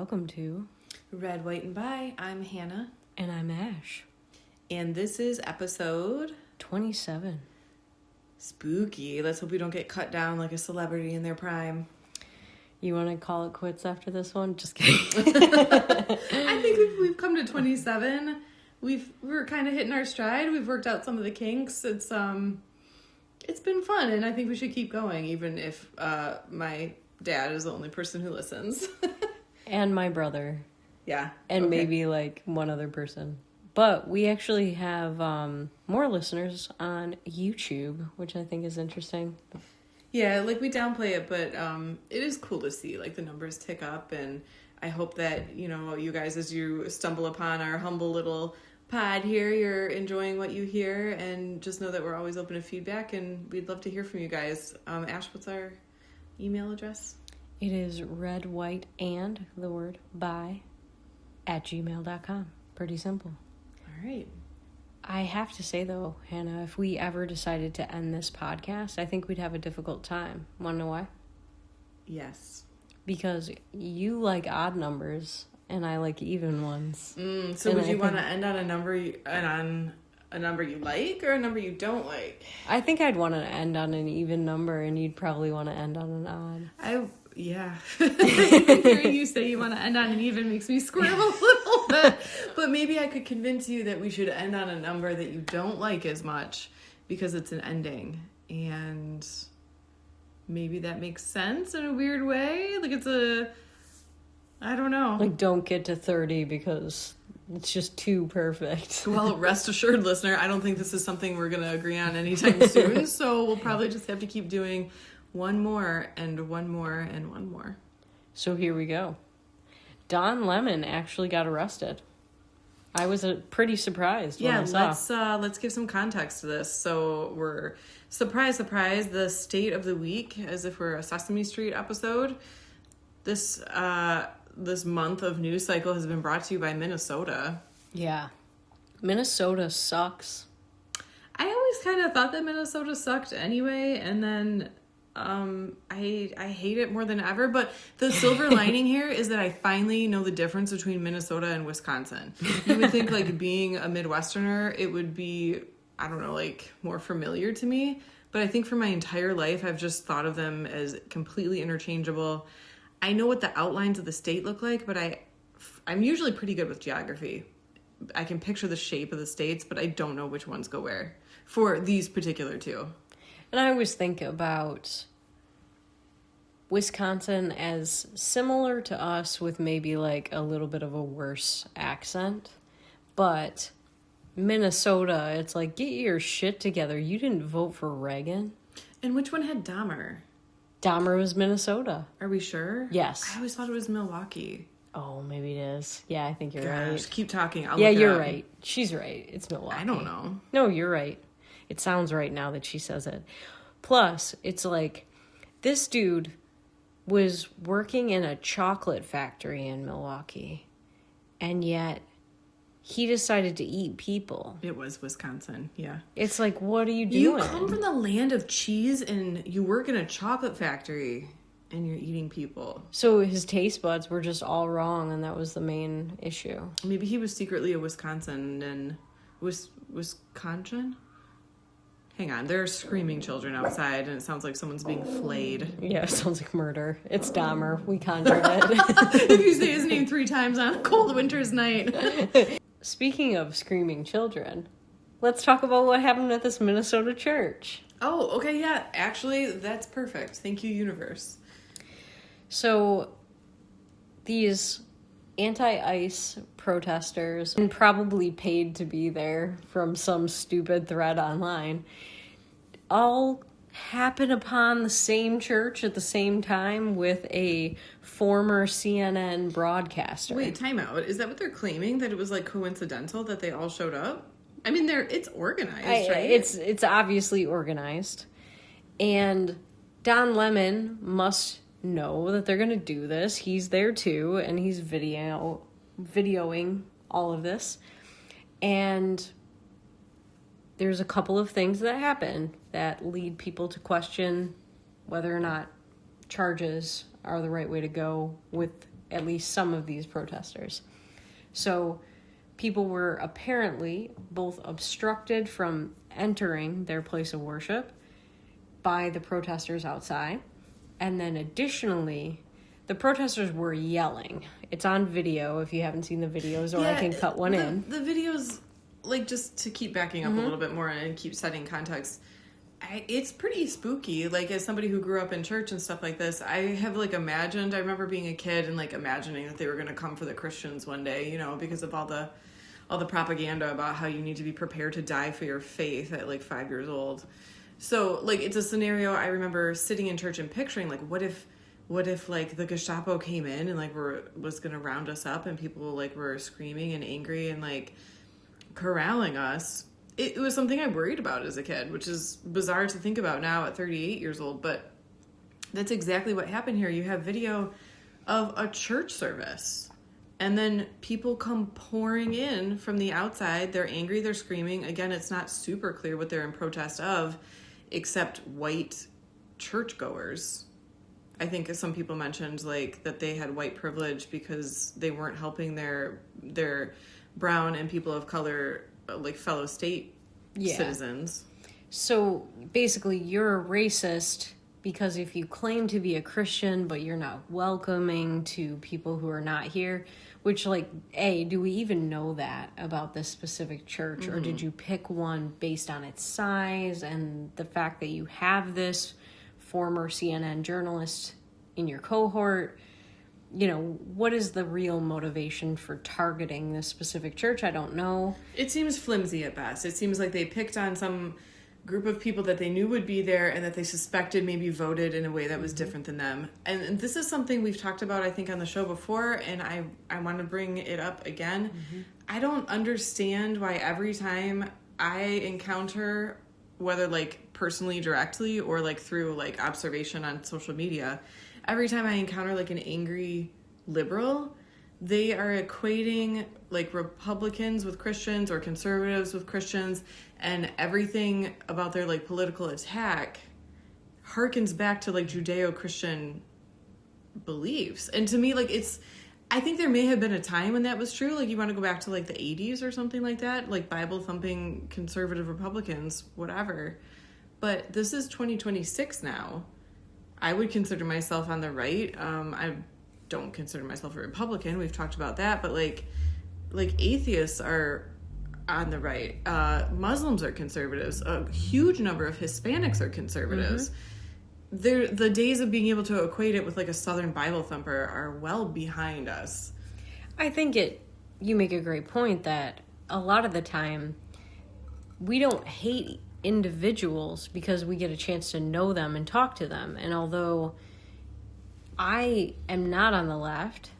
welcome to Red, White, and Bi. I'm Hannah. And I'm Ash. And this is episode 27. Spooky. Let's hope we don't get cut down like a celebrity in their prime. You want to call it quits after this one? Just kidding. I think if we've come to 27, we're kind of hitting our stride. We've worked out some of the kinks. It's been fun, and I think we should keep going, even if my dad is the only person who listens. And my brother. Yeah. And maybe like one other person. But we actually have more listeners on YouTube, which I think is interesting. Yeah, like we downplay it, but it is cool to see like the numbers tick up, and I hope that, you guys, as you stumble upon our humble little pod here, you're enjoying what you hear, and just know that we're always open to feedback, and we'd love to hear from you guys. Ash, what's our email address? It is red, white, and the word bi @gmail.com. Pretty simple. All right. I have to say, though, Hannah, if we ever decided to end this podcast, I think we'd have a difficult time. Want to know why? Yes. Because you like odd numbers, and I like even ones. So would you want to end on a number you like, or a number you don't like? I think I'd want to end on an even number, and you'd probably want to end on an odd. Yeah. Hearing you say you want to end on an even makes me squirm a little bit. But maybe I could convince you that we should end on a number that you don't like as much because it's an ending. And maybe that makes sense in a weird way. Like I don't know. Like, don't get to 30 because it's just too perfect. Well, rest assured, listener, I don't think this is something we're going to agree on anytime soon. So we'll probably just have to keep doing one more and one more and one more. So here we go. Don Lemon actually got arrested. I was pretty surprised when I saw. Let's give some context to this. So we're surprise, the state of the week, as if we're a Sesame Street episode. This month of news cycle has been brought to you by Minnesota. Yeah. Minnesota sucks. I always kind of thought that Minnesota sucked anyway, and then I hate it more than ever. But the silver lining here is that I finally know the difference between Minnesota and Wisconsin. You would think, like, being a Midwesterner, it would be, I don't know, like, more familiar to me. But I think for my entire life, I've just thought of them as completely interchangeable. I know what the outlines of the state look like, but I'm usually pretty good with geography. I can picture the shape of the states, but I don't know which ones go where for these particular two. And I always think about Wisconsin as similar to us with maybe like a little bit of a worse accent. But Minnesota, it's like, get your shit together. You didn't vote for Reagan. And which one had Dahmer? Dahmer was Minnesota. Are we sure? Yes. I always thought it was Milwaukee. Oh, maybe it is. Yeah, I think you're right. Keep talking. Yeah, you're right. She's right. It's Milwaukee. I don't know. No, you're right. It sounds right now that she says it. Plus, it's like, this dude was working in a chocolate factory in Milwaukee, and yet he decided to eat people. It was Wisconsin, yeah. It's like, what are you doing? You come from the land of cheese, and you work in a chocolate factory, and you're eating people. So his taste buds were just all wrong, and that was the main issue. Maybe he was secretly a Wisconsin, and Wisconsin? Hang on, there are screaming children outside, and it sounds like someone's being flayed. Yeah, it sounds like murder. It's Dahmer. We conjured it. If you say his name 3 times on a cold winter's night. Speaking of screaming children, let's talk about what happened at this Minnesota church. Oh, okay, yeah. Actually, that's perfect. Thank you, universe. So, these anti-ICE protesters, and probably paid to be there from some stupid thread online, all happen upon the same church at the same time with a former CNN broadcaster. Wait, time out. Is that what they're claiming? That it was like coincidental that they all showed up? I mean, it's organized, right? It's obviously organized. And Don Lemon must know that they're going to do this. He's there too, and he's videoing all of this. And there's a couple of things that happen that lead people to question whether or not charges are the right way to go with at least some of these protesters. So people were apparently both obstructed from entering their place of worship by the protesters outside. And then additionally, the protesters were yelling. It's on video if you haven't seen the videos, or I can cut one in. The videos, like, just to keep backing up a little bit more and keep setting context, it's pretty spooky. Like, as somebody who grew up in church and stuff like this, I have, like, imagined, I remember being a kid and, like, imagining that they were going to come for the Christians one day, you know, because of all the propaganda about how you need to be prepared to die for your faith at, like, 5 years old. So, like, it's a scenario I remember sitting in church and picturing, like, what if like the Gestapo came in and like was gonna round us up and people like were screaming and angry and like corralling us. It was something I worried about as a kid, which is bizarre to think about now at 38 years old, but that's exactly what happened here. You have video of a church service and then people come pouring in from the outside. They're angry, they're screaming. Again, it's not super clear what they're in protest of, except white churchgoers. I think some people mentioned like that they had white privilege because they weren't helping their brown and people of color, like fellow state citizens. So basically you're a racist because if you claim to be a Christian but you're not welcoming to people who are not here, which like, do we even know that about this specific church? Or did you pick one based on its size and the fact that you have this former CNN journalist in your cohort? You know, what is the real motivation for targeting this specific church? I don't know. It seems flimsy at best. It seems like they picked on some group of people that they knew would be there and that they suspected maybe voted in a way that was different than them. And this is something we've talked about, I think, on the show before, and I want to bring it up again. I don't understand why every time I encounter, whether like personally directly or like through like observation on social media, every time I encounter like an angry liberal, they are equating like Republicans with Christians or conservatives with Christians, and everything about their like political attack harkens back to like Judeo-Christian beliefs. And to me, like I think there may have been a time when that was true. Like you want to go back to like the 80s or something like that, like Bible thumping conservative Republicans, whatever. But this is 2026 now. I would consider myself on the right. I don't consider myself a Republican. We've talked about that, but like atheists are on the right. Muslims are conservatives. A huge number of Hispanics are conservatives. The days of being able to equate it with like a Southern Bible thumper are well behind us. I think you make a great point that a lot of the time we don't hate individuals because we get a chance to know them and talk to them. And although I am not on the left,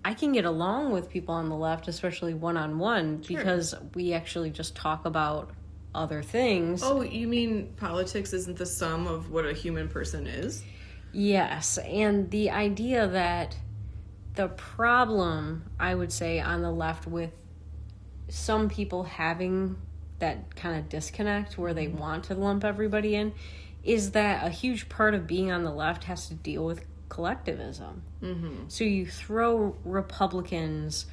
I can get along with people on the left, especially one-on-one, because we actually just talk about other things. Oh, you mean politics isn't the sum of what a human person is? Yes, and the idea that the problem, I would say, on the left with some people having that kind of disconnect where they want to lump everybody in is that a huge part of being on the left has to deal with collectivism. So you throw Republicans,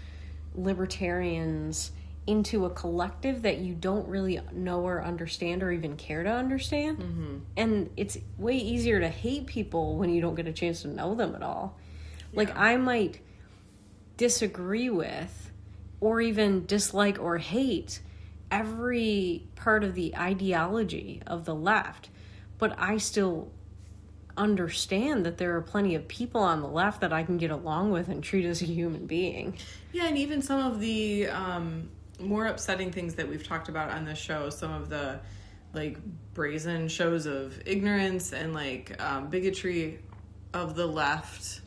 Libertarians into a collective that you don't really know or understand or even care to understand. And it's way easier to hate people when you don't get a chance to know them at all. Like I might disagree with or even dislike or hate every part of the ideology of the left, but I still understand that there are plenty of people on the left that I can get along with and treat as a human being. Yeah, and even some of the more upsetting things that we've talked about on this show, some of the like brazen shows of ignorance and like bigotry of the left,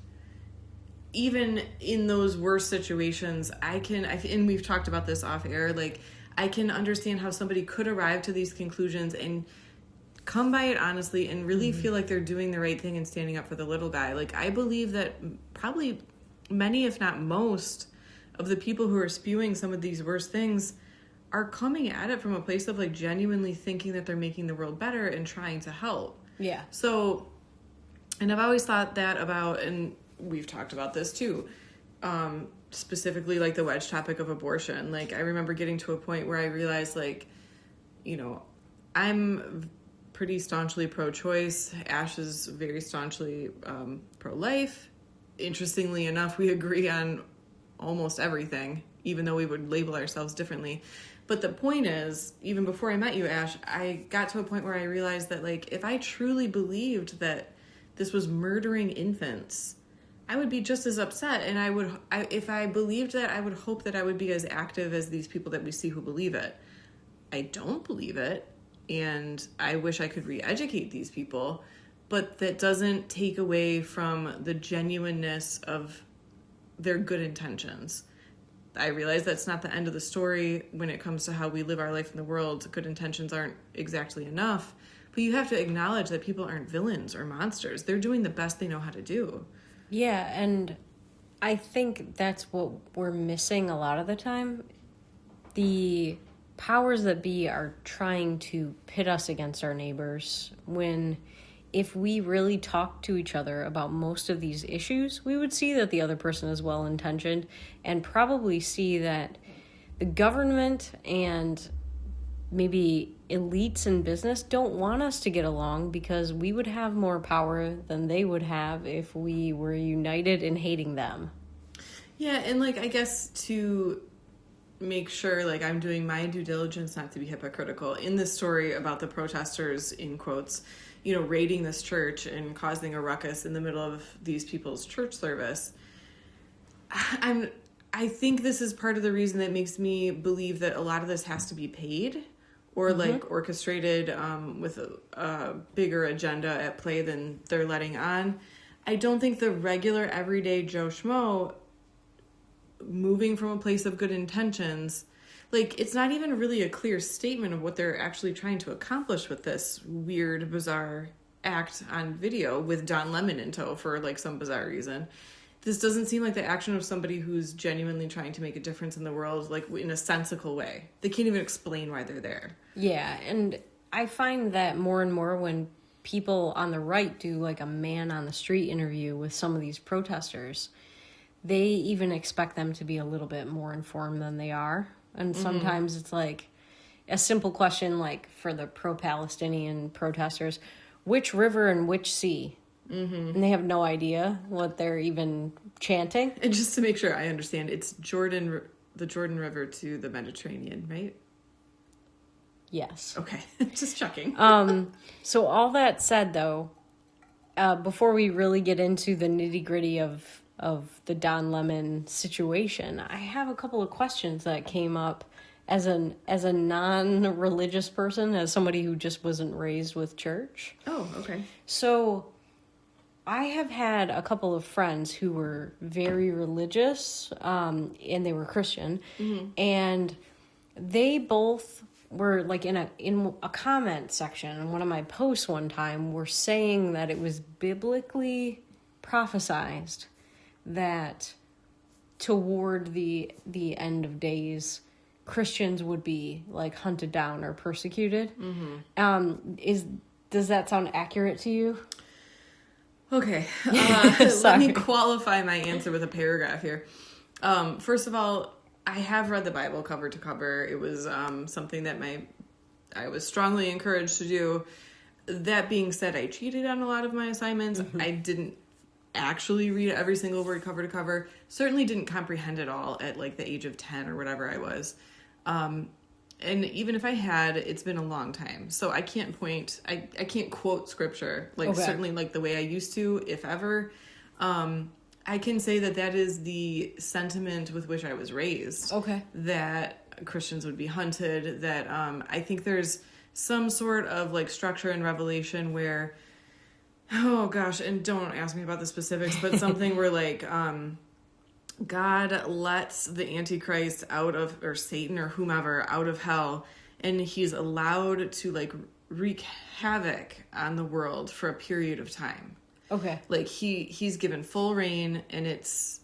even in those worst situations, and we've talked about this off air, like I can understand how somebody could arrive to these conclusions and come by it honestly and really feel like they're doing the right thing and standing up for the little guy. Like I believe that probably many, if not most, of the people who are spewing some of these worst things are coming at it from a place of like genuinely thinking that they're making the world better and trying to help. Yeah. So, and I've always thought that about, and we've talked about this too, specifically like the wedge topic of abortion. Like, I remember getting to a point where I realized, like, you know, I'm pretty staunchly pro-choice. Ash is very staunchly pro-life. Interestingly enough, we agree on almost everything, even though we would label ourselves differently. But the point is, even before I met you, Ash, I got to a point where I realized that, like, if I truly believed that this was murdering infants, I would be just as upset. And if I believed that, I would hope that I would be as active as these people that we see who believe it. I don't believe it, and I wish I could re-educate these people, but that doesn't take away from the genuineness of their good intentions. I realize that's not the end of the story when it comes to how we live our life in the world. Good intentions aren't exactly enough, but you have to acknowledge that people aren't villains or monsters. They're doing the best they know how to do. Yeah, and I think that's what we're missing a lot of the time. The powers that be are trying to pit us against our neighbors, when if we really talk to each other about most of these issues, we would see that the other person is well-intentioned, and probably see that the government and maybe elites in business don't want us to get along, because we would have more power than they would have if we were united in hating them. Yeah, and like, I guess to make sure, like, I'm doing my due diligence not to be hypocritical, in this story about the protesters, in quotes, you know, raiding this church and causing a ruckus in the middle of these people's church service, I think this is part of the reason that makes me believe that a lot of this has to be paid or like orchestrated with a bigger agenda at play than they're letting on. I don't think the regular everyday Joe Schmo moving from a place of good intentions, like, it's not even really a clear statement of what they're actually trying to accomplish with this weird, bizarre act on video with Don Lemon in tow for, like, some bizarre reason. This doesn't seem like the action of somebody who's genuinely trying to make a difference in the world, like, in a sensical way. They can't even explain why they're there. Yeah, and I find that more and more when people on the right do, like, a man-on-the-street interview with some of these protesters, they even expect them to be a little bit more informed than they are. And sometimes it's like a simple question, like for the pro-Palestinian protesters, which river and which sea? And they have no idea what they're even chanting. And just to make sure I understand, it's the Jordan River to the Mediterranean, right? Yes. Okay, just checking. So all that said, though, before we really get into the nitty-gritty of the Don Lemon situation, I have a couple of questions that came up as a non-religious person, as somebody who just wasn't raised with church. Oh, okay. So I have had a couple of friends who were very religious, and they were Christian, and they both were like in a comment section in one of my posts one time were saying that it was biblically prophesized that toward the end of days, Christians would be like hunted down or persecuted. Does that sound accurate to you? Okay, let me qualify my answer with a paragraph here. First of all, I have read the Bible cover to cover. It was something that I was strongly encouraged to do. That being said, I cheated on a lot of my assignments. I didn't actually read every single word cover to cover. Certainly didn't comprehend it all at like the age of 10 or whatever I was. And even if I had, it's been a long time. So I can't I can't quote scripture, like certainly like the way I used to, if ever. I can say that is the sentiment with which I was raised. Okay. That Christians would be hunted, that I think there's some sort of like structure in Revelation where, oh gosh, and don't ask me about the specifics, but something where like God lets the Antichrist out of, or Satan or whomever, out of hell, and he's allowed to like wreak havoc on the world for a period of time. Okay. Like he's given full reign, and it's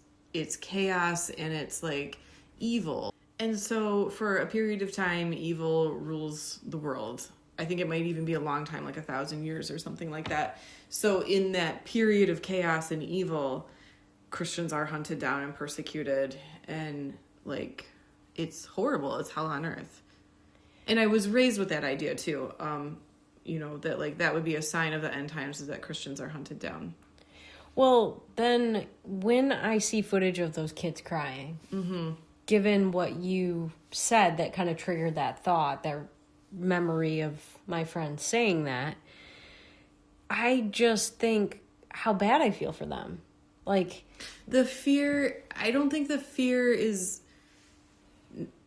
chaos, and it's like evil. And so for a period of time, evil rules the world. I think it might even be a long time, like 1,000 years or something like that. So in that period of chaos and evil, Christians are hunted down and persecuted, and like it's horrible. It's hell on earth. And I was raised with that idea too. That like that would be a sign of the end times, is that Christians are hunted down. Well, then when I see footage of those kids crying, given what you said that kind of triggered that thought, that memory of my friend saying that, I just think how bad I feel for them. Like, the fear, I don't think the fear is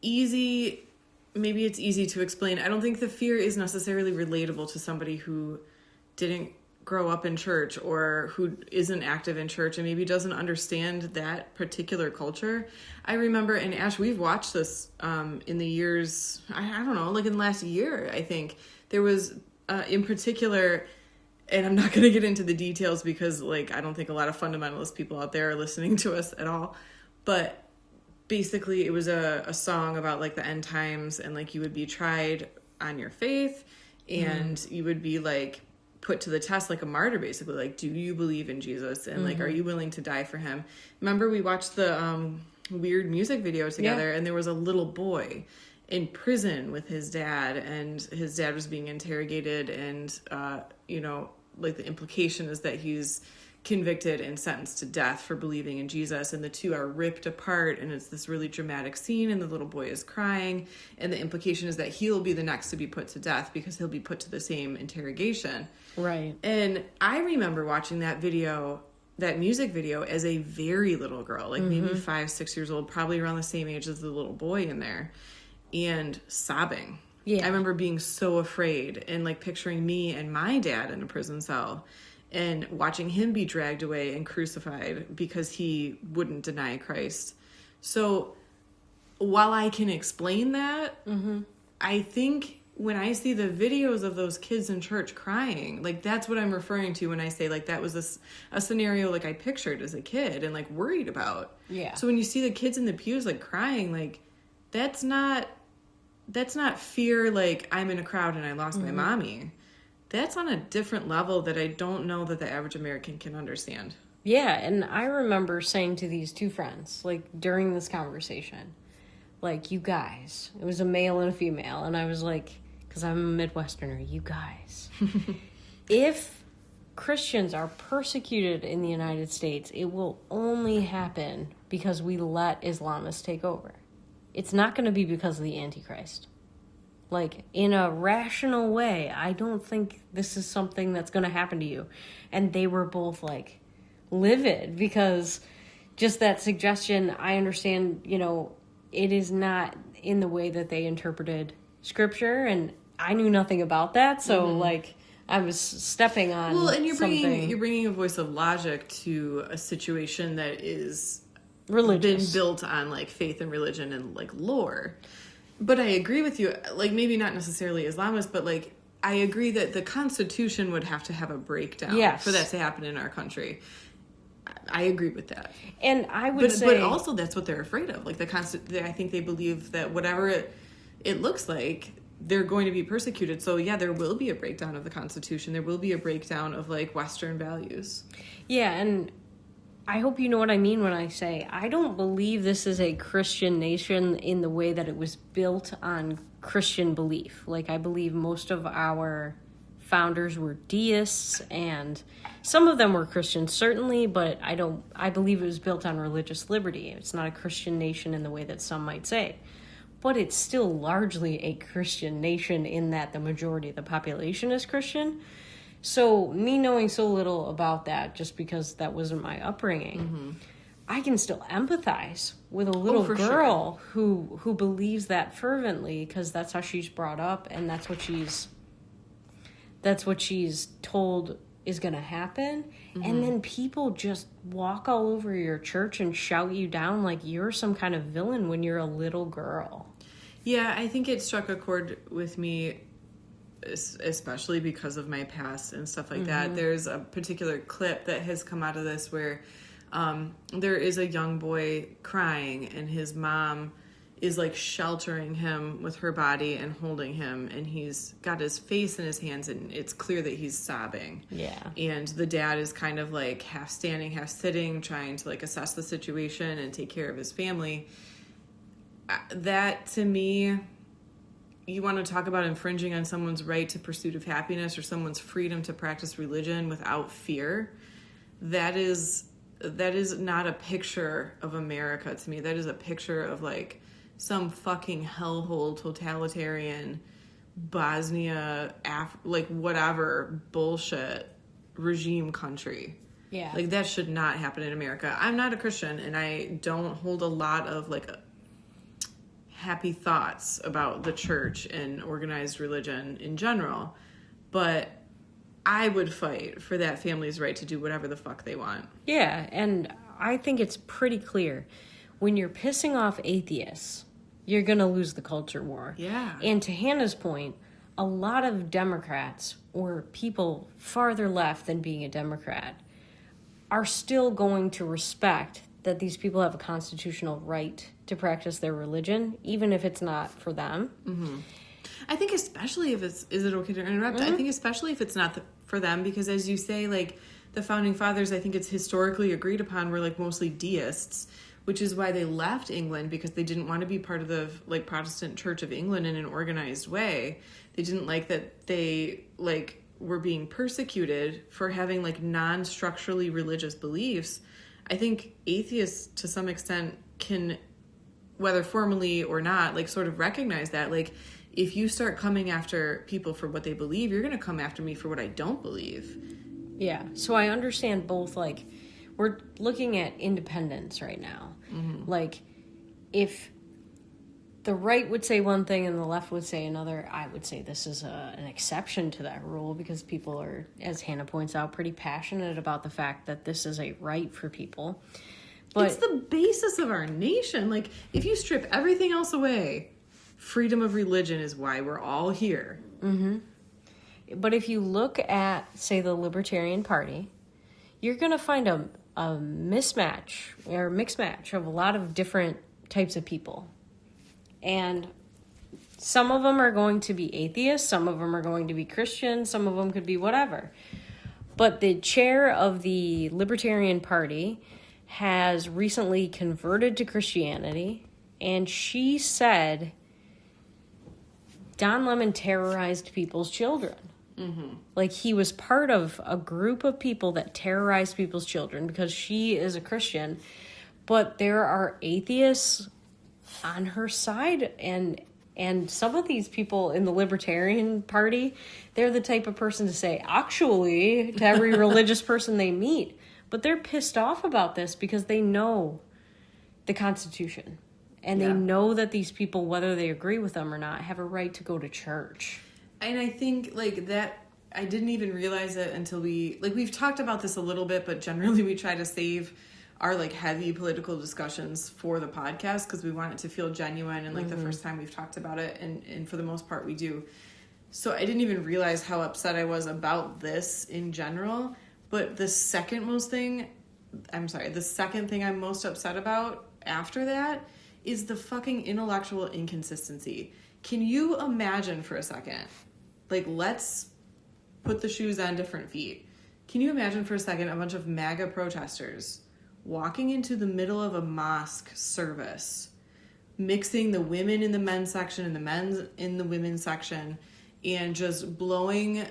easy. Maybe it's easy to explain. I don't think the fear is necessarily relatable to somebody who didn't grow up in church or who isn't active in church and maybe doesn't understand that particular culture. I remember, and Ash, we've watched this in the years, I don't know, like in the last year, I think. There was, in particular, and I'm not going to get into the details because like I don't think a lot of fundamentalist people out there are listening to us at all, but basically it was a song about like the end times, and like you would be tried on your faith, and you would be like put to the test like a martyr, basically. Like, do you believe in Jesus? And like, are you willing to die for him? Remember we watched the weird music video together, and there was a little boy in prison with his dad, and his dad was being interrogated, and like the implication is that he's convicted and sentenced to death for believing in Jesus, and the two are ripped apart, and it's this really dramatic scene, and the little boy is crying, and the implication is that he'll be the next to be put to death because he'll be put to the same interrogation. right. And I remember watching that video, that music video, as a very little girl, like maybe 5-6 years old, probably around the same age as the little boy in there, and sobbing. Yeah. I remember being so afraid, and like picturing me and my dad in a prison cell and watching him be dragged away and crucified because he wouldn't deny Christ. So while I can explain that, I think when I see the videos of those kids in church crying, like that's what I'm referring to when I say like that was a scenario like I pictured as a kid and like worried about. Yeah. So when you see the kids in the pews like crying, like that's not fear like I'm in a crowd and I lost my mommy. That's on a different level that I don't know that the average American can understand. Yeah, and I remember saying to these two friends, like, during this conversation, like, you guys, it was a male and a female, and I was like, because I'm a Midwesterner, you guys, if Christians are persecuted in the United States, it will only happen because we let Islamists take over. It's not going to be because of the Antichrist. Like, in a rational way, I don't think this is something that's going to happen to you. And they were both, like, livid because just that suggestion, I understand, it is not in the way that they interpreted Scripture, and I knew nothing about that, so, like, I was stepping on Well, and you're something. bringing a voice of logic to a situation that is religious. been built on, like, faith and religion and, like, lore. But I agree with you, like, maybe not necessarily Islamist, but, like, I agree that the Constitution would have to have a breakdown for that to happen in our country. I agree with that. And I would say... But also that's what they're afraid of. Like, I think they believe that whatever it looks like, they're going to be persecuted. So, yeah, there will be a breakdown of the Constitution. There will be a breakdown of, like, Western values. Yeah, and I hope you know what I mean when I say I don't believe this is a Christian nation in the way that it was built on Christian belief. Like, I believe most of our founders were deists, and some of them were Christians, certainly, but I believe it was built on religious liberty. It's not a Christian nation in the way that some might say. But it's still largely a Christian nation in that the majority of the population is Christian. So me knowing so little about that, just because that wasn't my upbringing, I can still empathize with a little girl who believes that fervently because that's how she's brought up and that's what she's told is going to happen. And then people just walk all over your church and shout you down like you're some kind of villain when you're a little girl. Yeah, I think it struck a chord with me, especially because of my past and stuff like that. There's a particular clip that has come out of this where there is a young boy crying and his mom is like sheltering him with her body and holding him, and he's got his face in his hands, and it's clear that he's sobbing. Yeah. And the dad is kind of like half standing, half sitting, trying to like assess the situation and take care of his family. That, to me, you want to talk about infringing on someone's right to pursuit of happiness or someone's freedom to practice religion without fear. That is not a picture of America to me. That is a picture of like some fucking hellhole totalitarian Bosnia, like whatever bullshit regime country. Yeah. Like that should not happen in America. I'm not a Christian, and I don't hold a lot of like happy thoughts about the church and organized religion in general, but I would fight for that family's right to do whatever the fuck they want. Yeah, and I think it's pretty clear. When you're pissing off atheists, you're going to lose the culture war. Yeah. And to Hannah's point, a lot of Democrats or people farther left than being a Democrat are still going to respect that these people have a constitutional right to practice their religion, even if it's not for them. Mm-hmm. I think especially if it's... Is it okay to interrupt? Mm-hmm. I think especially if it's not for them, because as you say, like, the Founding Fathers, I think it's historically agreed upon, were, like, mostly deists, which is why they left England, because they didn't want to be part of the, like, Protestant Church of England in an organized way. They didn't like that they, like, were being persecuted for having, like, non-structurally religious beliefs. I think atheists, to some extent, can, whether formally or not, like, sort of recognize that, like, if you start coming after people for what they believe, you're going to come after me for what I don't believe. Yeah. So I understand both, like, we're looking at independence right now. Mm-hmm. Like, if the right would say one thing and the left would say another, I would say this is an exception to that rule, because people are, as Hannah points out, pretty passionate about the fact that this is a right for people. But it's the basis of our nation. Like, if you strip everything else away, freedom of religion is why we're all here. Mm-hmm. But if you look at, say, the Libertarian Party, you're going to find a mismatch or mixed match of a lot of different types of people. And some of them are going to be atheists, some of them are going to be Christian, some of them could be whatever. But the chair of the Libertarian Party has recently converted to Christianity, and she said Don Lemon terrorized people's children. Mm-hmm. Like, he was part of a group of people that terrorized people's children because she is a Christian. But there are atheists on her side, and some of these people in the Libertarian Party, they're the type of person to say, actually, to every religious person they meet. But they're pissed off about this because they know the Constitution. And they know that these people, whether they agree with them or not, have a right to go to church. And I think, like, that, I didn't even realize it until we've talked about this a little bit, but generally we try to save our, like, heavy political discussions for the podcast because we want it to feel genuine and, like, the first time we've talked about it, and for the most part we do. So I didn't even realize how upset I was about this in general, but the second thing I'm most upset about after that is the fucking intellectual inconsistency. Can you imagine for a second, like, let's put the shoes on different feet. Can you imagine for a second a bunch of MAGA protesters walking into the middle of a mosque service, mixing the women in the men's section and the men's in the women's section, and just blowing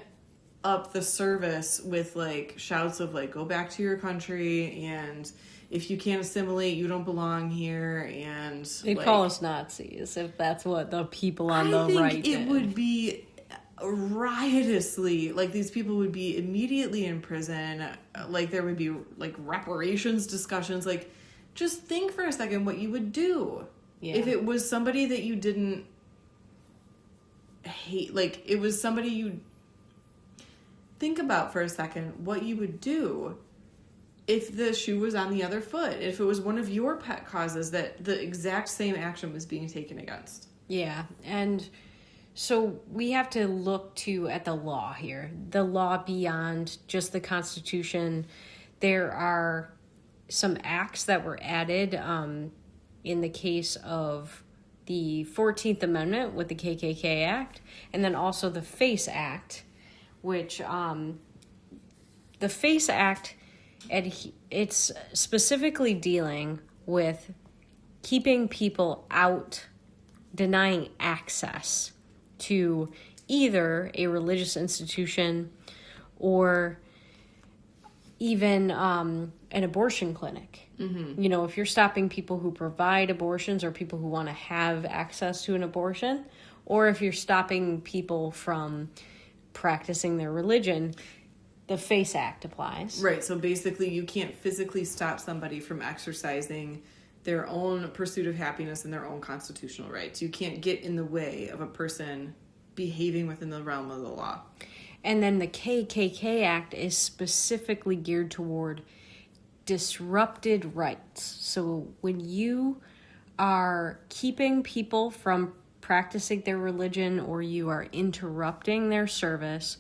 up the service with, like, shouts of, like, go back to your country, and if you can't assimilate, you don't belong here, and they like, call us Nazis if that's what the people on the right did. It would be riotously, like, these people would be immediately in prison, like, there would be, like, reparations discussions. Like, just think for a second what you would do if it was somebody that you didn't hate. Like, it was somebody you think about for a second what you would do if the shoe was on the other foot, if it was one of your pet causes that the exact same action was being taken against. Yeah, and so we have to look at the law here. The law beyond just the Constitution. There are some acts that were added in the case of the 14th Amendment with the KKK Act, and then also the FACE Act, which the FACE Act, it's specifically dealing with keeping people out, denying access to either a religious institution or even an abortion clinic. You know, if you're stopping people who provide abortions or people who want to have access to an abortion, or if you're stopping people from practicing their religion, the FACE Act applies. Right, so basically you can't physically stop somebody from exercising their own pursuit of happiness and their own constitutional rights. You can't get in the way of a person behaving within the realm of the law. And then the KKK Act is specifically geared toward disrupted rights. So when you are keeping people from practicing their religion, or you are interrupting their service,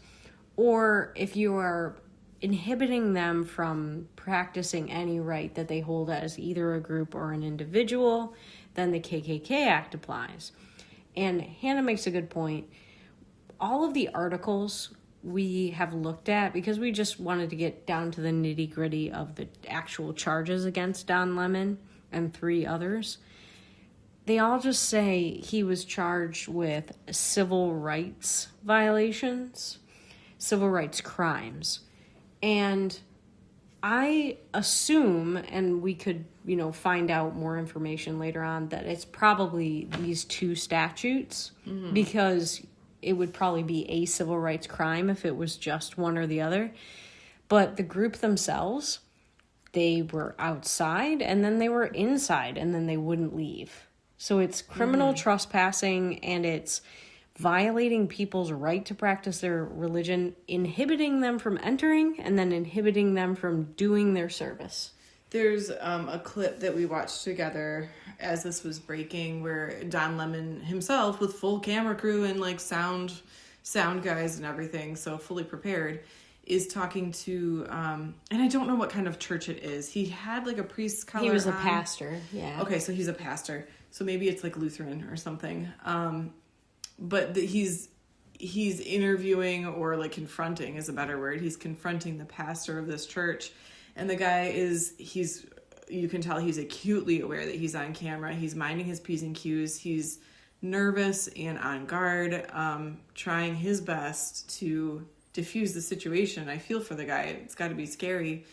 or if you are inhibiting them from practicing any right that they hold as either a group or an individual, then the KKK Act applies. And Hannah makes a good point. All of the articles we have looked at, because we just wanted to get down to the nitty-gritty of the actual charges against Don Lemon and 3 others, they all just say he was charged with civil rights violations, civil rights crimes. And I assume, and we could, find out more information later on, that it's probably these 2 statutes, because it would probably be a civil rights crime if it was just one or the other. But the group themselves, they were outside and then they were inside and then they wouldn't leave. So it's criminal trespassing, and it's violating people's right to practice their religion, inhibiting them from entering, and then inhibiting them from doing their service. There's a clip that we watched together as this was breaking where Don Lemon himself, with full camera crew and like sound guys and everything, so fully prepared, is talking to, and I don't know what kind of church it is. He had like a priest's collar on. He was a pastor, yeah. Okay, so he's a pastor. So maybe it's like Lutheran or something. But he's interviewing, or like confronting is a better word. He's confronting the pastor of this church. And the guy you can tell he's acutely aware that he's on camera. He's minding his P's and Q's. He's nervous and on guard, trying his best to diffuse the situation. I feel for the guy. It's got to be scary.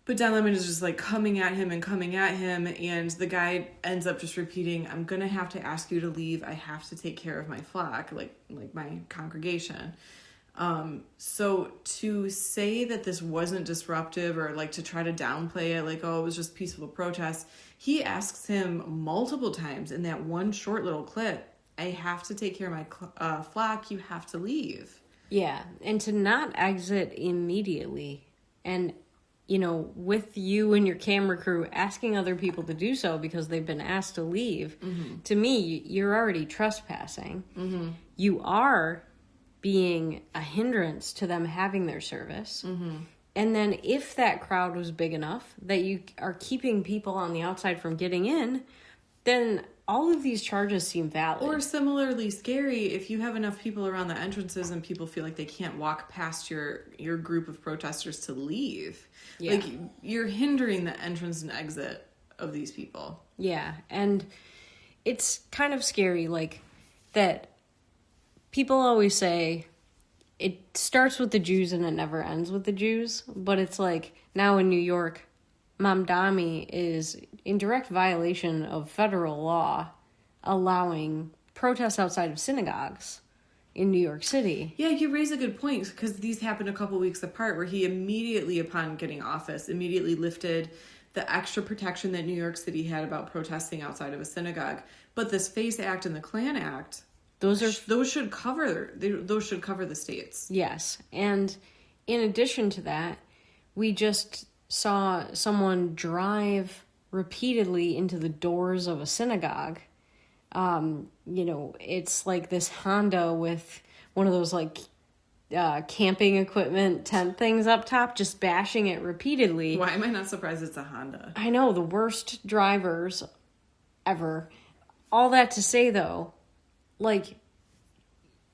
But Don Lemon is just like coming at him, and the guy ends up just repeating, "I'm going to have to ask you to leave. I have to take care of my flock, like my congregation." So to say that this wasn't disruptive, or like to try to downplay it, like, oh, it was just peaceful protest, he asks him multiple times in that one short little clip, "I have to take care of my flock. You have to leave." Yeah, and to not exit immediately, and with you and your camera crew asking other people to do so because they've been asked to leave, to me, you're already trespassing. You are being a hindrance to them having their service. And then if that crowd was big enough that you are keeping people on the outside from getting in, then all of these charges seem valid. Or similarly scary, if you have enough people around the entrances and people feel like they can't walk past your group of protesters to leave. Yeah. Like, you're hindering the entrance and exit of these people. Yeah, and it's kind of scary, like, that people always say it starts with the Jews and it never ends with the Jews, but it's like, now in New York, Mamdani is in direct violation of federal law, allowing protests outside of synagogues in New York City. Yeah, you raise a good point, because these happened a couple weeks apart, where he immediately, upon getting office, lifted the extra protection that New York City had about protesting outside of a synagogue. But this FACE Act and the Klan Act, those should cover the states. Yes, and in addition to that, we just saw someone drive repeatedly into the doors of a synagogue. It's like this Honda with one of those like camping equipment tent things up top, just bashing it repeatedly. Why am I not surprised it's a Honda? I know, the worst drivers ever. all that to say, though, like,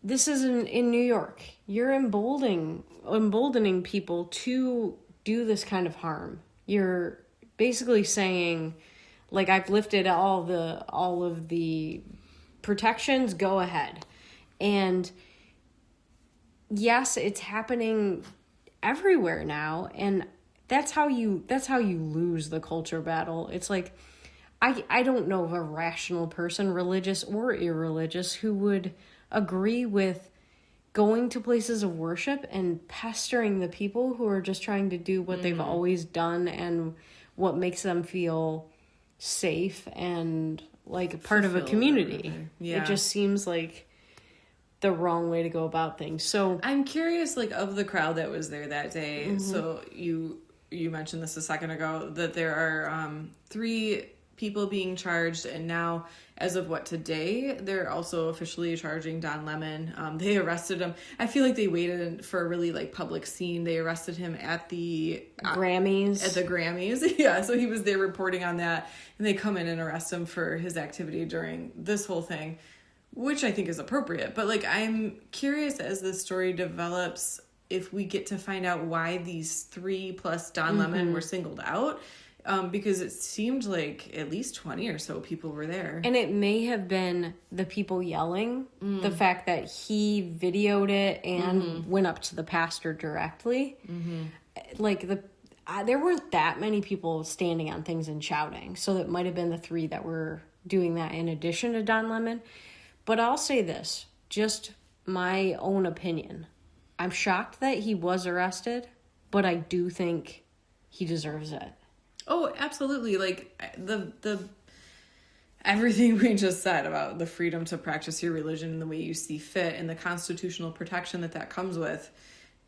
this is in New York. You're emboldening people to do this kind of harm. You're basically saying, like, I've lifted all of the protections, go ahead. And yes, it's happening everywhere now, and that's how you lose the culture battle. It's like, I don't know of a rational person, religious or irreligious, who would agree with going to places of worship and pestering the people who are just trying to do what they've always done and what makes them feel safe and like part of a community. Yeah. It just seems like the wrong way to go about things. So I'm curious, like, of the crowd that was there that day. So you mentioned this a second ago, that there are 3 people being charged, and now, as of today, they're also officially charging Don Lemon. They arrested him. I feel like they waited for a really, like, public scene. They arrested him at the Grammys. At the Grammys, yeah. So he was there reporting on that, and they come in and arrest him for his activity during this whole thing, which I think is appropriate. But, like, I'm curious as this story develops if we get to find out why these 3 plus Don Lemon were singled out. Because it seemed like at least 20 or so people were there. And it may have been the people yelling, the fact that he videoed it and went up to the pastor directly. Like, there weren't that many people standing on things and shouting, so that might have been the 3 that were doing that in addition to Don Lemon. But I'll say this, just my own opinion. I'm shocked that he was arrested, but I do think he deserves it. Oh, absolutely. Like, the everything we just said about the freedom to practice your religion in the way you see fit and the constitutional protection that comes with,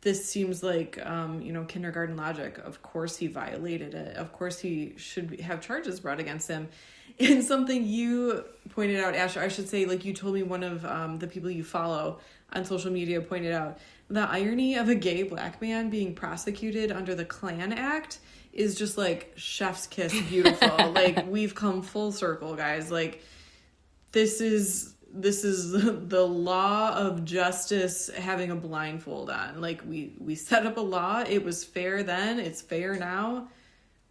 this seems like, kindergarten logic. Of course he violated it. Of course he should have charges brought against him. And something you pointed out, Asher, I should say, like, you told me one of the people you follow on social media pointed out, the irony of a gay black man being prosecuted under the Klan Act is just like chef's kiss beautiful. Like, we've come full circle, guys. Like, this is the law of justice having a blindfold on. Like, we set up a law. It was fair then. It's fair now.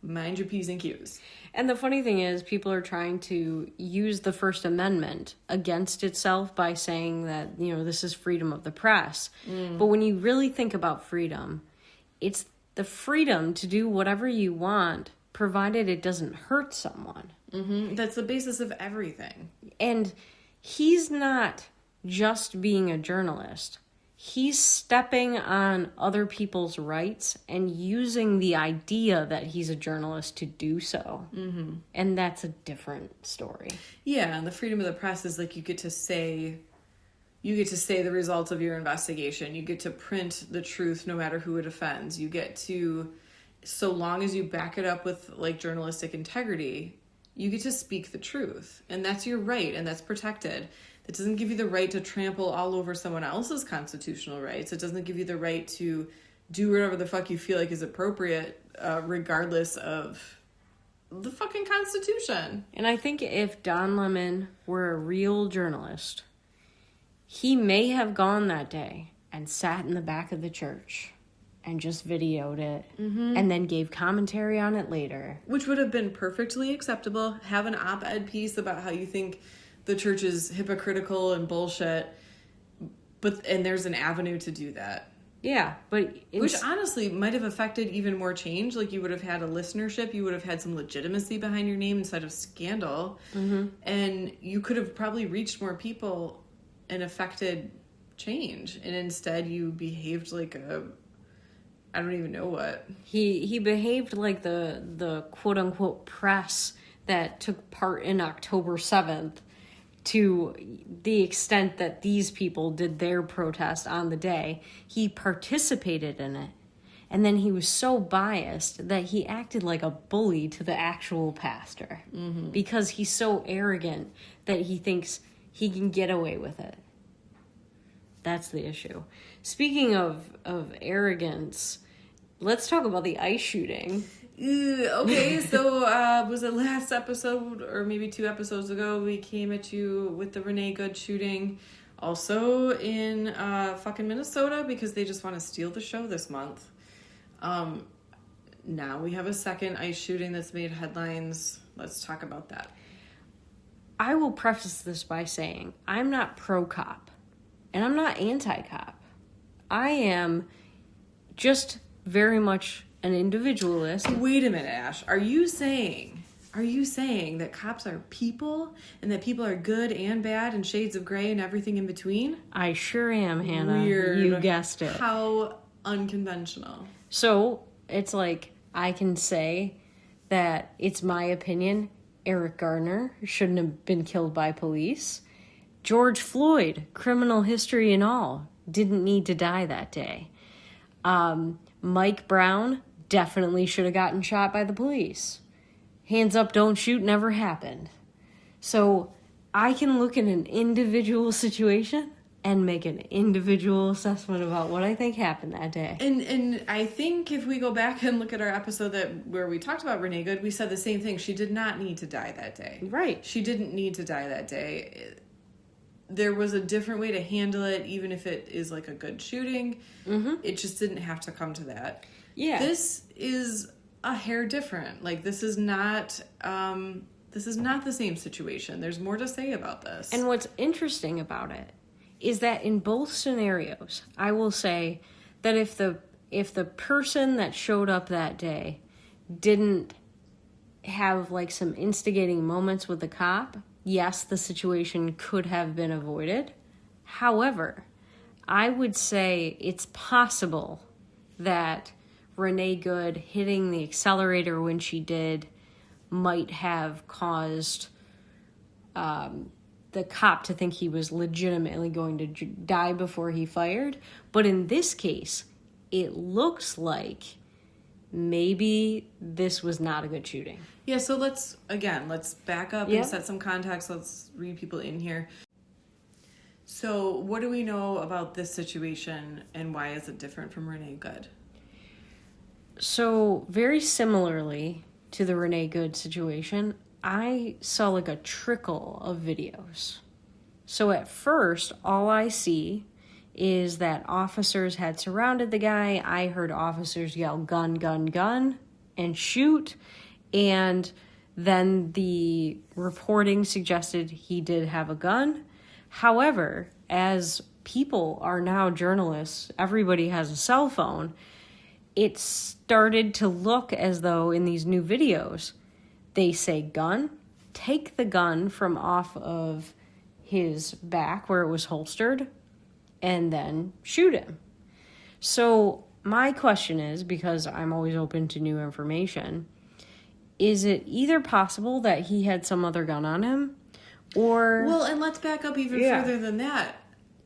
Mind your P's and Q's. And the funny thing is, people are trying to use the First Amendment against itself by saying that, this is freedom of the press. But when you really think about freedom, it's the freedom to do whatever you want, provided it doesn't hurt someone. That's the basis of everything. And he's not just being a journalist. He's stepping on other people's rights and using the idea that he's a journalist to do so. And that's a different story. Yeah, and the freedom of the press is like, you get to say the results of your investigation. You get to print the truth no matter who it offends. You get to, so long as you back it up with, like, journalistic integrity, you get to speak the truth. And that's your right, and that's protected. It doesn't give you the right to trample all over someone else's constitutional rights. It doesn't give you the right to do whatever the fuck you feel like is appropriate, regardless of the fucking Constitution. And I think if Don Lemon were a real journalist, he may have gone that day and sat in the back of the church and just videoed it and then gave commentary on it later. Which would have been perfectly acceptable. Have an op-ed piece about how you think the church is hypocritical and bullshit. And there's an avenue to do that. Yeah, but which honestly might have affected even more change. Like, you would have had a listenership, you would have had some legitimacy behind your name instead of scandal. And you could have probably reached more people and affected change, and instead you behaved like I don't even know what. He behaved like the quote unquote press that took part in October 7th, to the extent that these people did their protest on the day. He participated in it, and then he was so biased that he acted like a bully to the actual pastor because he's so arrogant that he thinks he can get away with it. That's the issue. Speaking of arrogance, let's talk about the ICE shooting. Okay, so was it last episode or maybe 2 episodes ago we came at you with the Renee Good shooting, also in fucking Minnesota, because they just want to steal the show this month. Now we have a second ICE shooting that's made headlines. Let's talk about that. I will preface this by saying I'm not pro-cop and I'm not anti-cop. I am just very much an individualist. Wait a minute, Ash. Are you saying that cops are people and that people are good and bad and shades of gray and everything in between? I sure am, Hannah. Weird. You guessed it. How unconventional. So it's like I can say that it's my opinion Eric Garner shouldn't have been killed by police. George Floyd, criminal history and all, didn't need to die that day. Mike Brown definitely should have gotten shot by the police. Hands up, don't shoot never happened. So I can look at an individual situation and make an individual assessment about what I think happened that day. And I think if we go back and look at our episode where we talked about Renee Good, we said the same thing. She did not need to die that day. Right. She didn't need to die that day. There was a different way to handle it, even if it is like a good shooting. Mm-hmm. It just didn't have to come to that. Yeah. This is a hair different. Like, this is not the same situation. There's more to say about this. And what's interesting about it is that in both scenarios, I will say that if the person that showed up that day didn't have like some instigating moments with the cop, yes, the situation could have been avoided. However, I would say it's possible that Renee Good hitting the accelerator when she did might have caused the cop to think he was legitimately going to die before he fired. But in this case, it looks like maybe this was not a good shooting. Yeah, so let's back up and set some context. Let's read people in here. So what do we know about this situation and why is it different from Renee Good? So very similarly to the Renee Good situation, I saw like a trickle of videos. So at first, all I see is that officers had surrounded the guy. I heard officers yell, gun, gun, gun, and shoot. And then the reporting suggested he did have a gun. However, as people are now journalists, everybody has a cell phone, it started to look as though in these new videos, they say gun, take the gun from off of his back where it was holstered, and then shoot him. So my question is, because I'm always open to new information, is it either possible that he had some other gun on him, or... Well, and let's back up even further than that.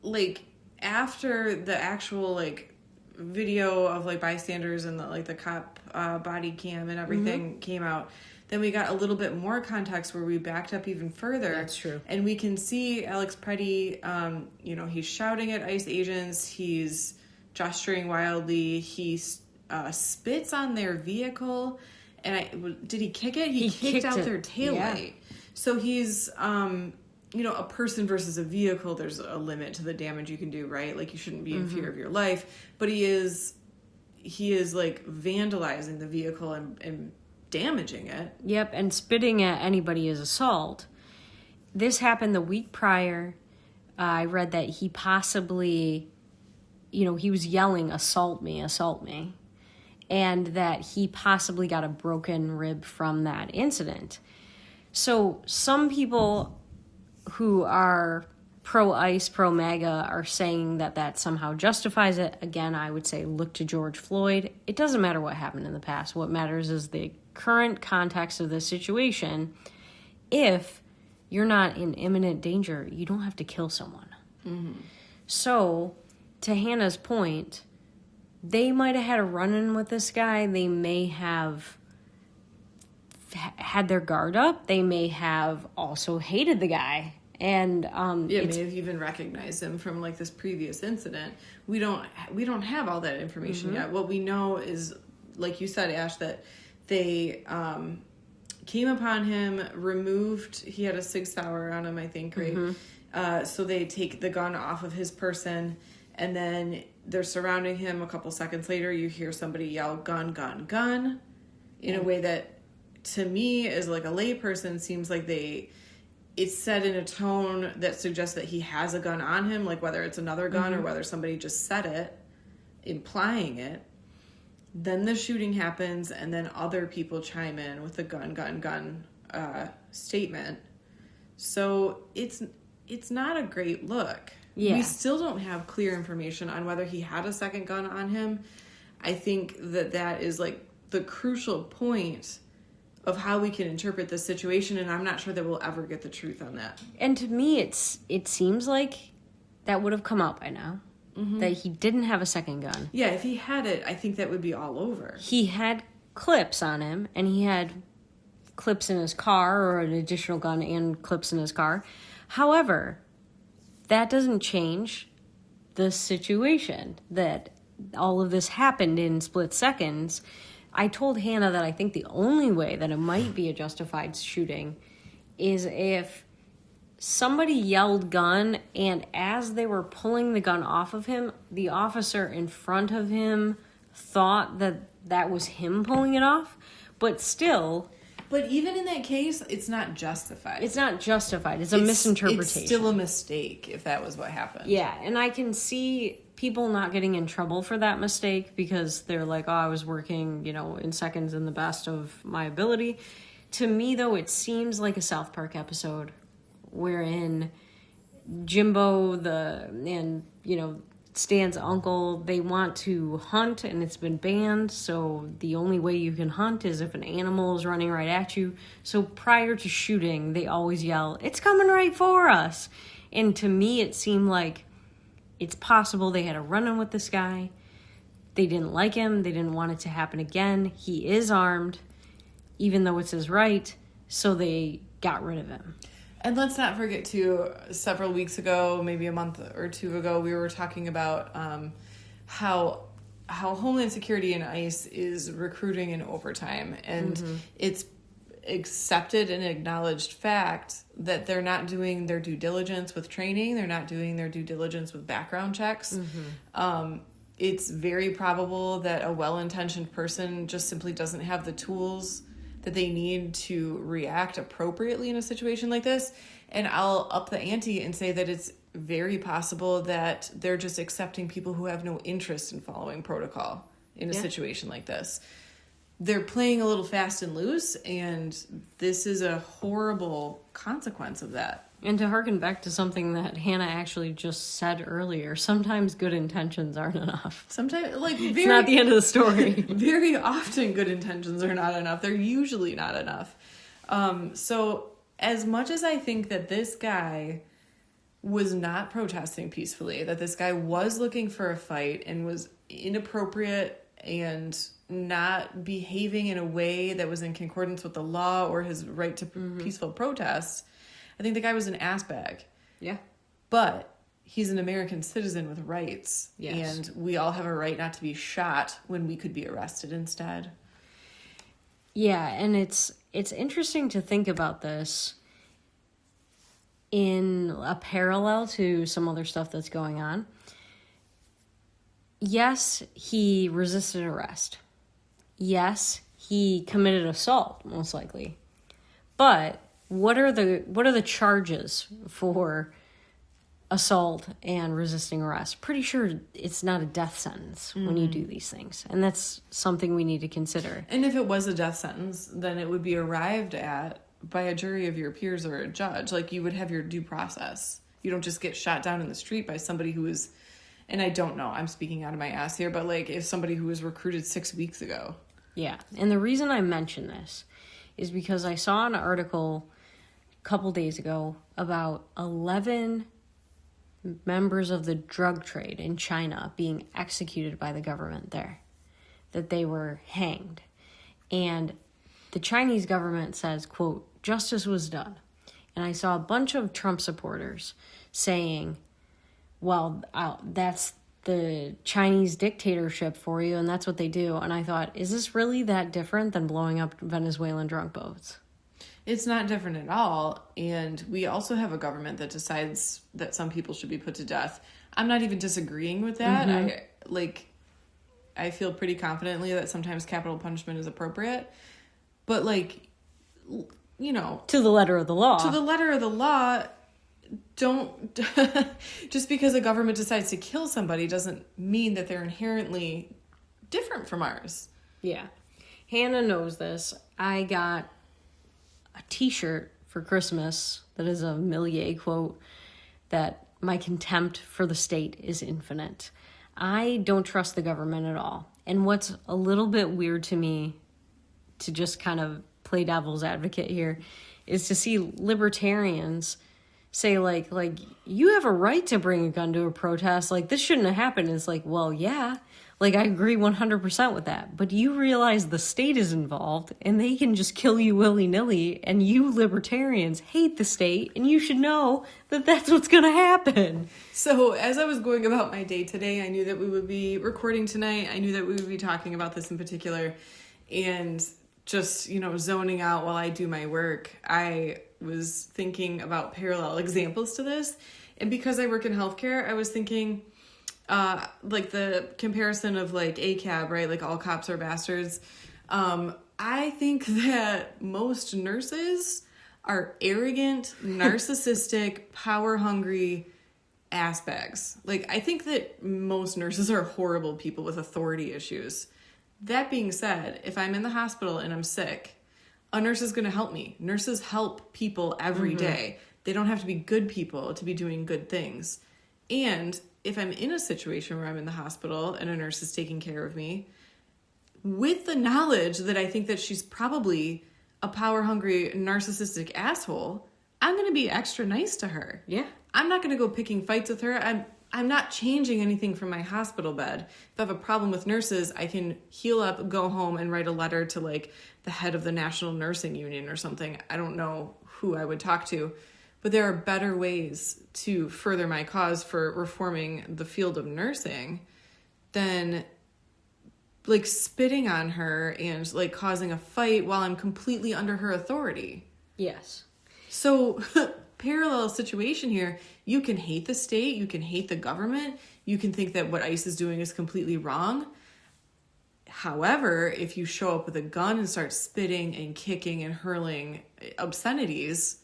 Like, after the actual, like, video of, like, bystanders and, the cop body cam and everything came out, then we got a little bit more context where we backed up even further. That's true. And we can see Alex Pretti, he's shouting at ICE agents, he's gesturing wildly, he spits on their vehicle, and did he kick it? He kicked out their taillight. Yeah. So he's, a person versus a vehicle, there's a limit to the damage you can do, right? Like, you shouldn't be in fear of your life. But he is like, vandalizing the vehicle and damaging it. Yep, and spitting at anybody is assault. This happened the week prior. I read that he possibly, he was yelling, assault me, and that he possibly got a broken rib from that incident. So some people who are pro-ICE, pro-MAGA are saying that somehow justifies it. Again, I would say look to George Floyd. It doesn't matter what happened in the past. What matters is the current context of the situation. If you're not in imminent danger, you don't have to kill someone. Mm-hmm. So, to Hannah's point, they might have had a run-in with this guy. They may have had their guard up. They may have also hated the guy. And may have even recognized him from like this previous incident. We don't have all that information yet. What we know is, like you said, Ash, that They came upon him, he had a Sig Sauer on him, I think, right? So they take the gun off of his person, and then they're surrounding him. A couple seconds later, you hear somebody yell, "Gun, gun, gun," in a way that, to me, as like a layperson, seems like it's said in a tone that suggests that he has a gun on him, like whether it's another gun or whether somebody just said it, implying it. Then the shooting happens, and then other people chime in with the gun, gun, gun statement. So it's not a great look. Yeah. We still don't have clear information on whether he had a second gun on him. I think that is like the crucial point of how we can interpret this situation, and I'm not sure that we'll ever get the truth on that. And to me, it seems like that would have come out by now, that he didn't have a second gun. Yeah, if he had it, I think that would be all over. He had clips on him, and he had clips in his car, or an additional gun and clips in his car. However, that doesn't change the situation, that all of this happened in split seconds. I told Hannah that I think the only way that it might be a justified shooting is if somebody yelled gun, and as they were pulling the gun off of him, the officer in front of him thought that was him pulling it off. But still... But even in that case, it's not justified. It's not justified. It's a misinterpretation. It's still a mistake if that was what happened. Yeah, and I can see people not getting in trouble for that mistake because they're like, oh, I was working, in seconds in the best of my ability. To me, though, it seems like a South Park episode wherein Jimbo and Stan's uncle, they want to hunt, and it's been banned, so the only way you can hunt is if an animal is running right at you. So prior to shooting, they always yell, "It's coming right for us." And to me, it seemed like it's possible they had a run-in with this guy. They didn't like him. They didn't want it to happen again. He is armed, even though it's his right, so they got rid of him. And let's not forget, too, several weeks ago, maybe a month or two ago, we were talking about how Homeland Security and ICE is recruiting in overtime. And it's accepted and acknowledged fact that they're not doing their due diligence with training. They're not doing their due diligence with background checks. It's very probable that a well-intentioned person just simply doesn't have the tools that they need to react appropriately in a situation like this. And I'll up the ante and say that it's very possible that they're just accepting people who have no interest in following protocol in a situation like this. They're playing a little fast and loose, and this is a horrible consequence of that. And to harken back to something that Hannah actually just said earlier, sometimes good intentions aren't enough. Sometimes, it's not the end of the story. Very often good intentions are not enough. They're usually not enough. So as much as I think that this guy was not protesting peacefully, that this guy was looking for a fight and was inappropriate and not behaving in a way that was in concordance with the law or his right to peaceful protest, I think the guy was an assbag. Yeah. But he's an American citizen with rights. Yes. And we all have a right not to be shot when we could be arrested instead. Yeah, and it's interesting to think about this in a parallel to some other stuff that's going on. Yes, he resisted arrest. Yes, he committed assault, most likely. But what are the charges for assault and resisting arrest? Pretty sure it's not a death sentence when you do these things. And that's something we need to consider. And if it was a death sentence, then it would be arrived at by a jury of your peers or a judge. Like, you would have your due process. You don't just get shot down in the street by somebody who is, and I don't know, I'm speaking out of my ass here, but if somebody who was recruited 6 weeks ago. Yeah. And the reason I mention this is because I saw an article couple days ago about 11 members of the drug trade in China being executed by the government there, that they were hanged. And the Chinese government says, quote, "Justice was done." And I saw a bunch of Trump supporters saying, well, that's the Chinese dictatorship for you, and that's what they do. And I thought, is this really that different than blowing up Venezuelan drunk boats? It's not different at all. And we also have a government that decides that some people should be put to death. I'm not even disagreeing with that. I feel pretty confidently that sometimes capital punishment is appropriate. But, like, you know... To the letter of the law. To the letter of the law, don't... just because a government decides to kill somebody doesn't mean that they're inherently different from ours. Yeah. Hannah knows this. I got a t-shirt for Christmas that is a Millier quote that my contempt for the state is infinite. I don't trust the government at all. And what's a little bit weird to me, to just kind of play devil's advocate here, is to see libertarians say like you have a right to bring a gun to a protest. Like, this shouldn't have happened. It's like, well, yeah. Like, I agree 100% with that. But you realize the state is involved and they can just kill you willy-nilly, and you libertarians hate the state, and you should know that that's what's going to happen. So as I was going about my day today, I knew that we would be recording tonight. I knew that we would be talking about this in particular, and just, you know, zoning out while I do my work. I was thinking about parallel examples to this. And because I work in healthcare, I was thinking... like the comparison of like ACAB, right? Like all cops are bastards. I think that most nurses are arrogant, narcissistic, power-hungry ass bags. Like, I think that most nurses are horrible people with authority issues. That being said, if I'm in the hospital and I'm sick, a nurse is going to help me. Nurses help people every day. They don't have to be good people to be doing good things. And if I'm in a situation where I'm in the hospital and a nurse is taking care of me, with the knowledge that I think that she's probably a power-hungry, narcissistic asshole, I'm going to be extra nice to her. Yeah. I'm not going to go picking fights with her. I'm not changing anything from my hospital bed. If I have a problem with nurses, I can heal up, go home, and write a letter to, like, the head of the National Nursing Union or something. I don't know who I would talk to. But there are better ways to further my cause for reforming the field of nursing than, like, spitting on her and, like, causing a fight while I'm completely under her authority. Yes. So, parallel situation here. You can hate the state. You can hate the government. You can think that what ICE is doing is completely wrong. However, if you show up with a gun and start spitting and kicking and hurling obscenities...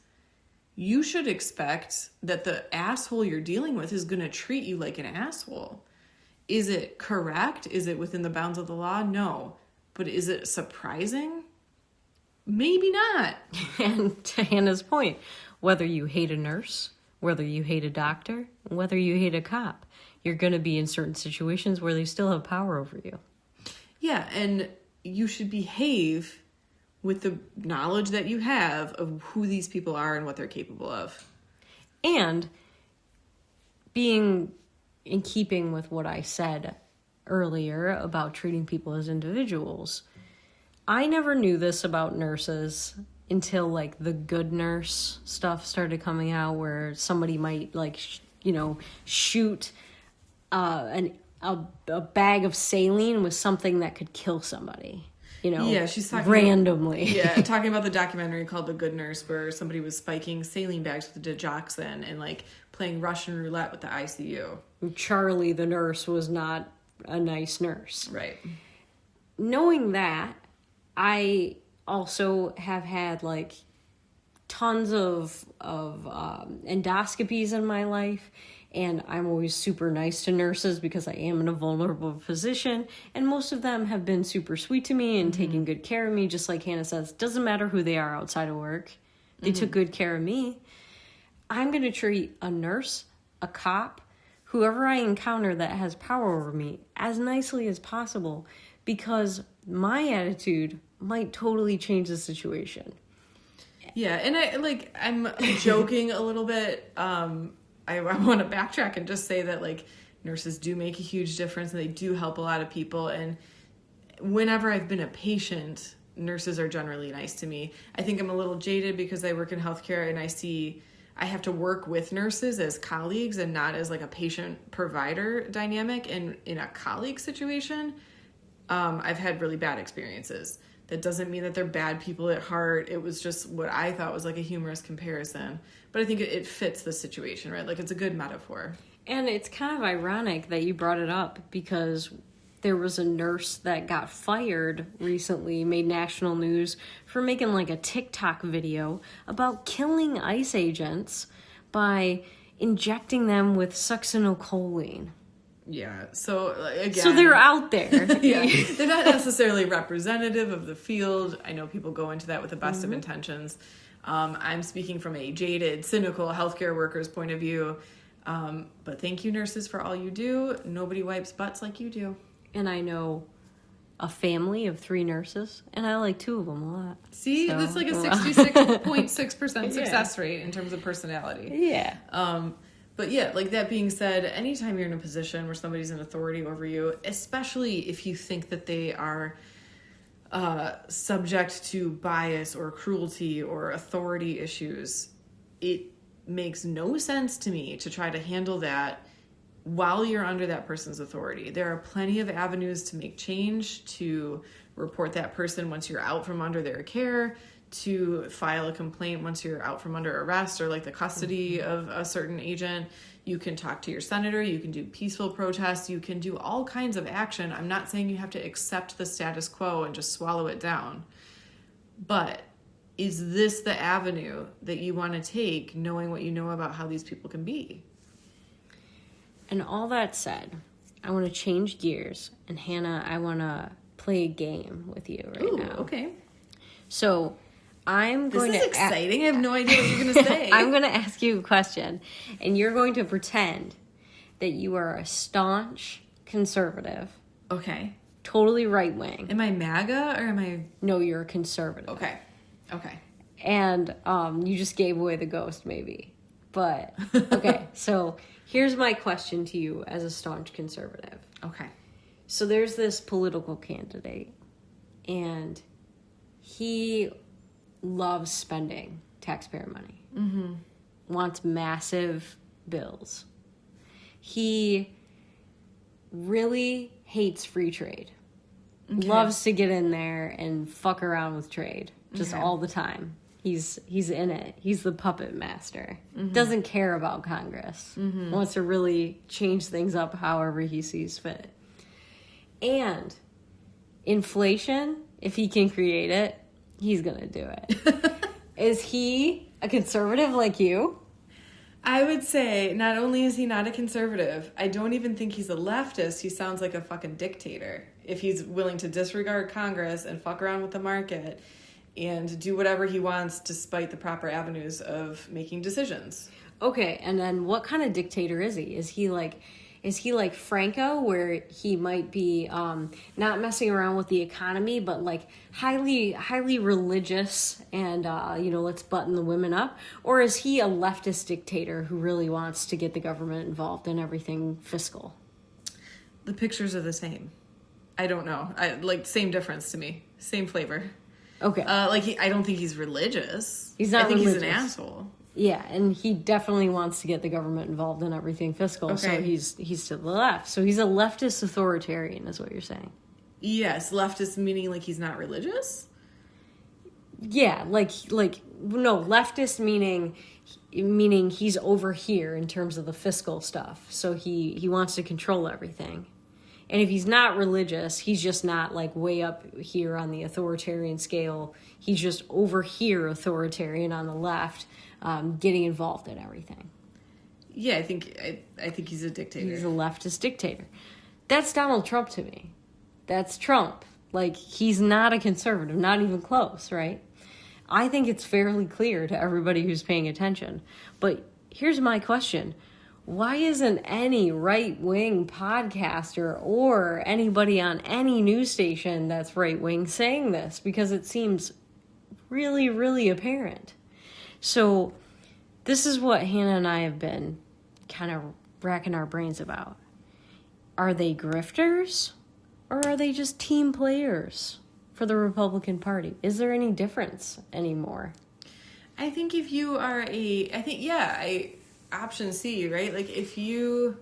you should expect that the asshole you're dealing with is going to treat you like an asshole. Is it correct? Is it within the bounds of the law? No. But is it surprising? Maybe not. And to Hannah's point, whether you hate a nurse, whether you hate a doctor, whether you hate a cop, you're going to be in certain situations where they still have power over you. Yeah, and you should behave with the knowledge that you have of who these people are and what they're capable of. And being in keeping with what I said earlier about treating people as individuals, I never knew this about nurses until, like, the good nurse stuff started coming out, where somebody might, like, shoot a bag of saline with something that could kill somebody. Yeah, she's talking randomly. Talking about the documentary called The Good Nurse, where somebody was spiking saline bags with digoxin and, like, playing Russian roulette with the ICU. Charlie, the nurse, was not a nice nurse. Right. Knowing that, I also have had, like, tons of endoscopies in my life. And I'm always super nice to nurses because I am in a vulnerable position. And most of them have been super sweet to me and taking good care of me. Just like Hannah says, doesn't matter who they are outside of work. They took good care of me. I'm going to treat a nurse, a cop, whoever I encounter that has power over me as nicely as possible, because my attitude might totally change the situation. Yeah, and I'm joking a little bit. I want to backtrack and just say that, like, nurses do make a huge difference and they do help a lot of people. And whenever I've been a patient, nurses are generally nice to me. I think I'm a little jaded because I work in healthcare and I see I have to work with nurses as colleagues and not as like a patient-provider dynamic. And in a colleague situation, I've had really bad experiences. That doesn't mean that they're bad people at heart. It was just what I thought was like a humorous comparison. But I think it fits the situation, right? Like, it's a good metaphor. And it's kind of ironic that you brought it up, because there was a nurse that got fired recently, made national news for making like a TikTok video about killing ICE agents by injecting them with succinylcholine. Yeah, so again... So they're out there. Yeah, they're not necessarily representative of the field. I know people go into that with the best of intentions. I'm speaking from a jaded, cynical healthcare worker's point of view. But thank you, nurses, for all you do. Nobody wipes butts like you do. And I know a family of 3 nurses, and I like 2 of them a lot. See, So, that's like a 66.6% success rate in terms of personality. Yeah. But yeah, like, that being said, anytime you're in a position where somebody's in authority over you, especially if you think that they are subject to bias or cruelty or authority issues, it makes no sense to me to try to handle that while you're under that person's authority. There are plenty of avenues to make change, to report that person once you're out from under their care, to file a complaint once you're out from under arrest or like the custody of a certain agent. You can talk to your senator, you can do peaceful protests, you can do all kinds of action. I'm not saying you have to accept the status quo and just swallow it down. But is this the avenue that you want to take, knowing what you know about how these people can be? And all that said, I want to change gears. And Hannah, I want to play a game with you right now. Okay. So I'm going to... This is exciting. I have no idea what you're going to say. I'm going to ask you a question, and you're going to pretend that you are a staunch conservative. Okay. Totally right-wing. Am I MAGA or am I... No, you're a conservative. Okay. And you just gave away the ghost, maybe. But, okay, so here's my question to you as a staunch conservative. Okay. So there's this political candidate, and he loves spending taxpayer money. Mm-hmm. Wants massive bills. He really hates free trade. Okay. Loves to get in there and fuck around with trade just all the time. He's in it. He's the puppet master. Mm-hmm. Doesn't care about Congress. Mm-hmm. Wants to really change things up however he sees fit. And inflation, if he can create it, he's going to do it. Is he a conservative like you? I would say not only is he not a conservative, I don't even think he's a leftist. He sounds like a fucking dictator. If he's willing to disregard Congress and fuck around with the market and do whatever he wants despite the proper avenues of making decisions. Okay, and then what kind of dictator is he? Is he like Franco, where he might be not messing around with the economy, but like highly religious and let's button the women up? Or is he a leftist dictator who really wants to get the government involved in everything fiscal? The pictures are the same. I don't know. Same difference to me. Same flavor. Okay. I don't think he's religious. He's not religious. He's an asshole. Yeah, and he definitely wants to get the government involved in everything fiscal. Okay. So he's to the left. So he's a leftist authoritarian, is what you're saying. Yes, leftist meaning like he's not religious? Yeah, no, leftist meaning he's over here in terms of the fiscal stuff. So he wants to control everything. And if he's not religious, he's just not like way up here on the authoritarian scale. He's just over here authoritarian on the left, getting involved in everything. Yeah, I think he's a dictator. He's a leftist dictator. That's Donald Trump to me. That's Trump. Like, he's not a conservative, not even close, right? I think it's fairly clear to everybody who's paying attention. But here's my question. Why isn't any right-wing podcaster or anybody on any news station that's right-wing saying this? Because it seems really, really apparent. So this is what Hannah and I have been kind of racking our brains about. Are they grifters or are they just team players for the Republican Party? Is there any difference anymore? I think if you are option C, right? Like if you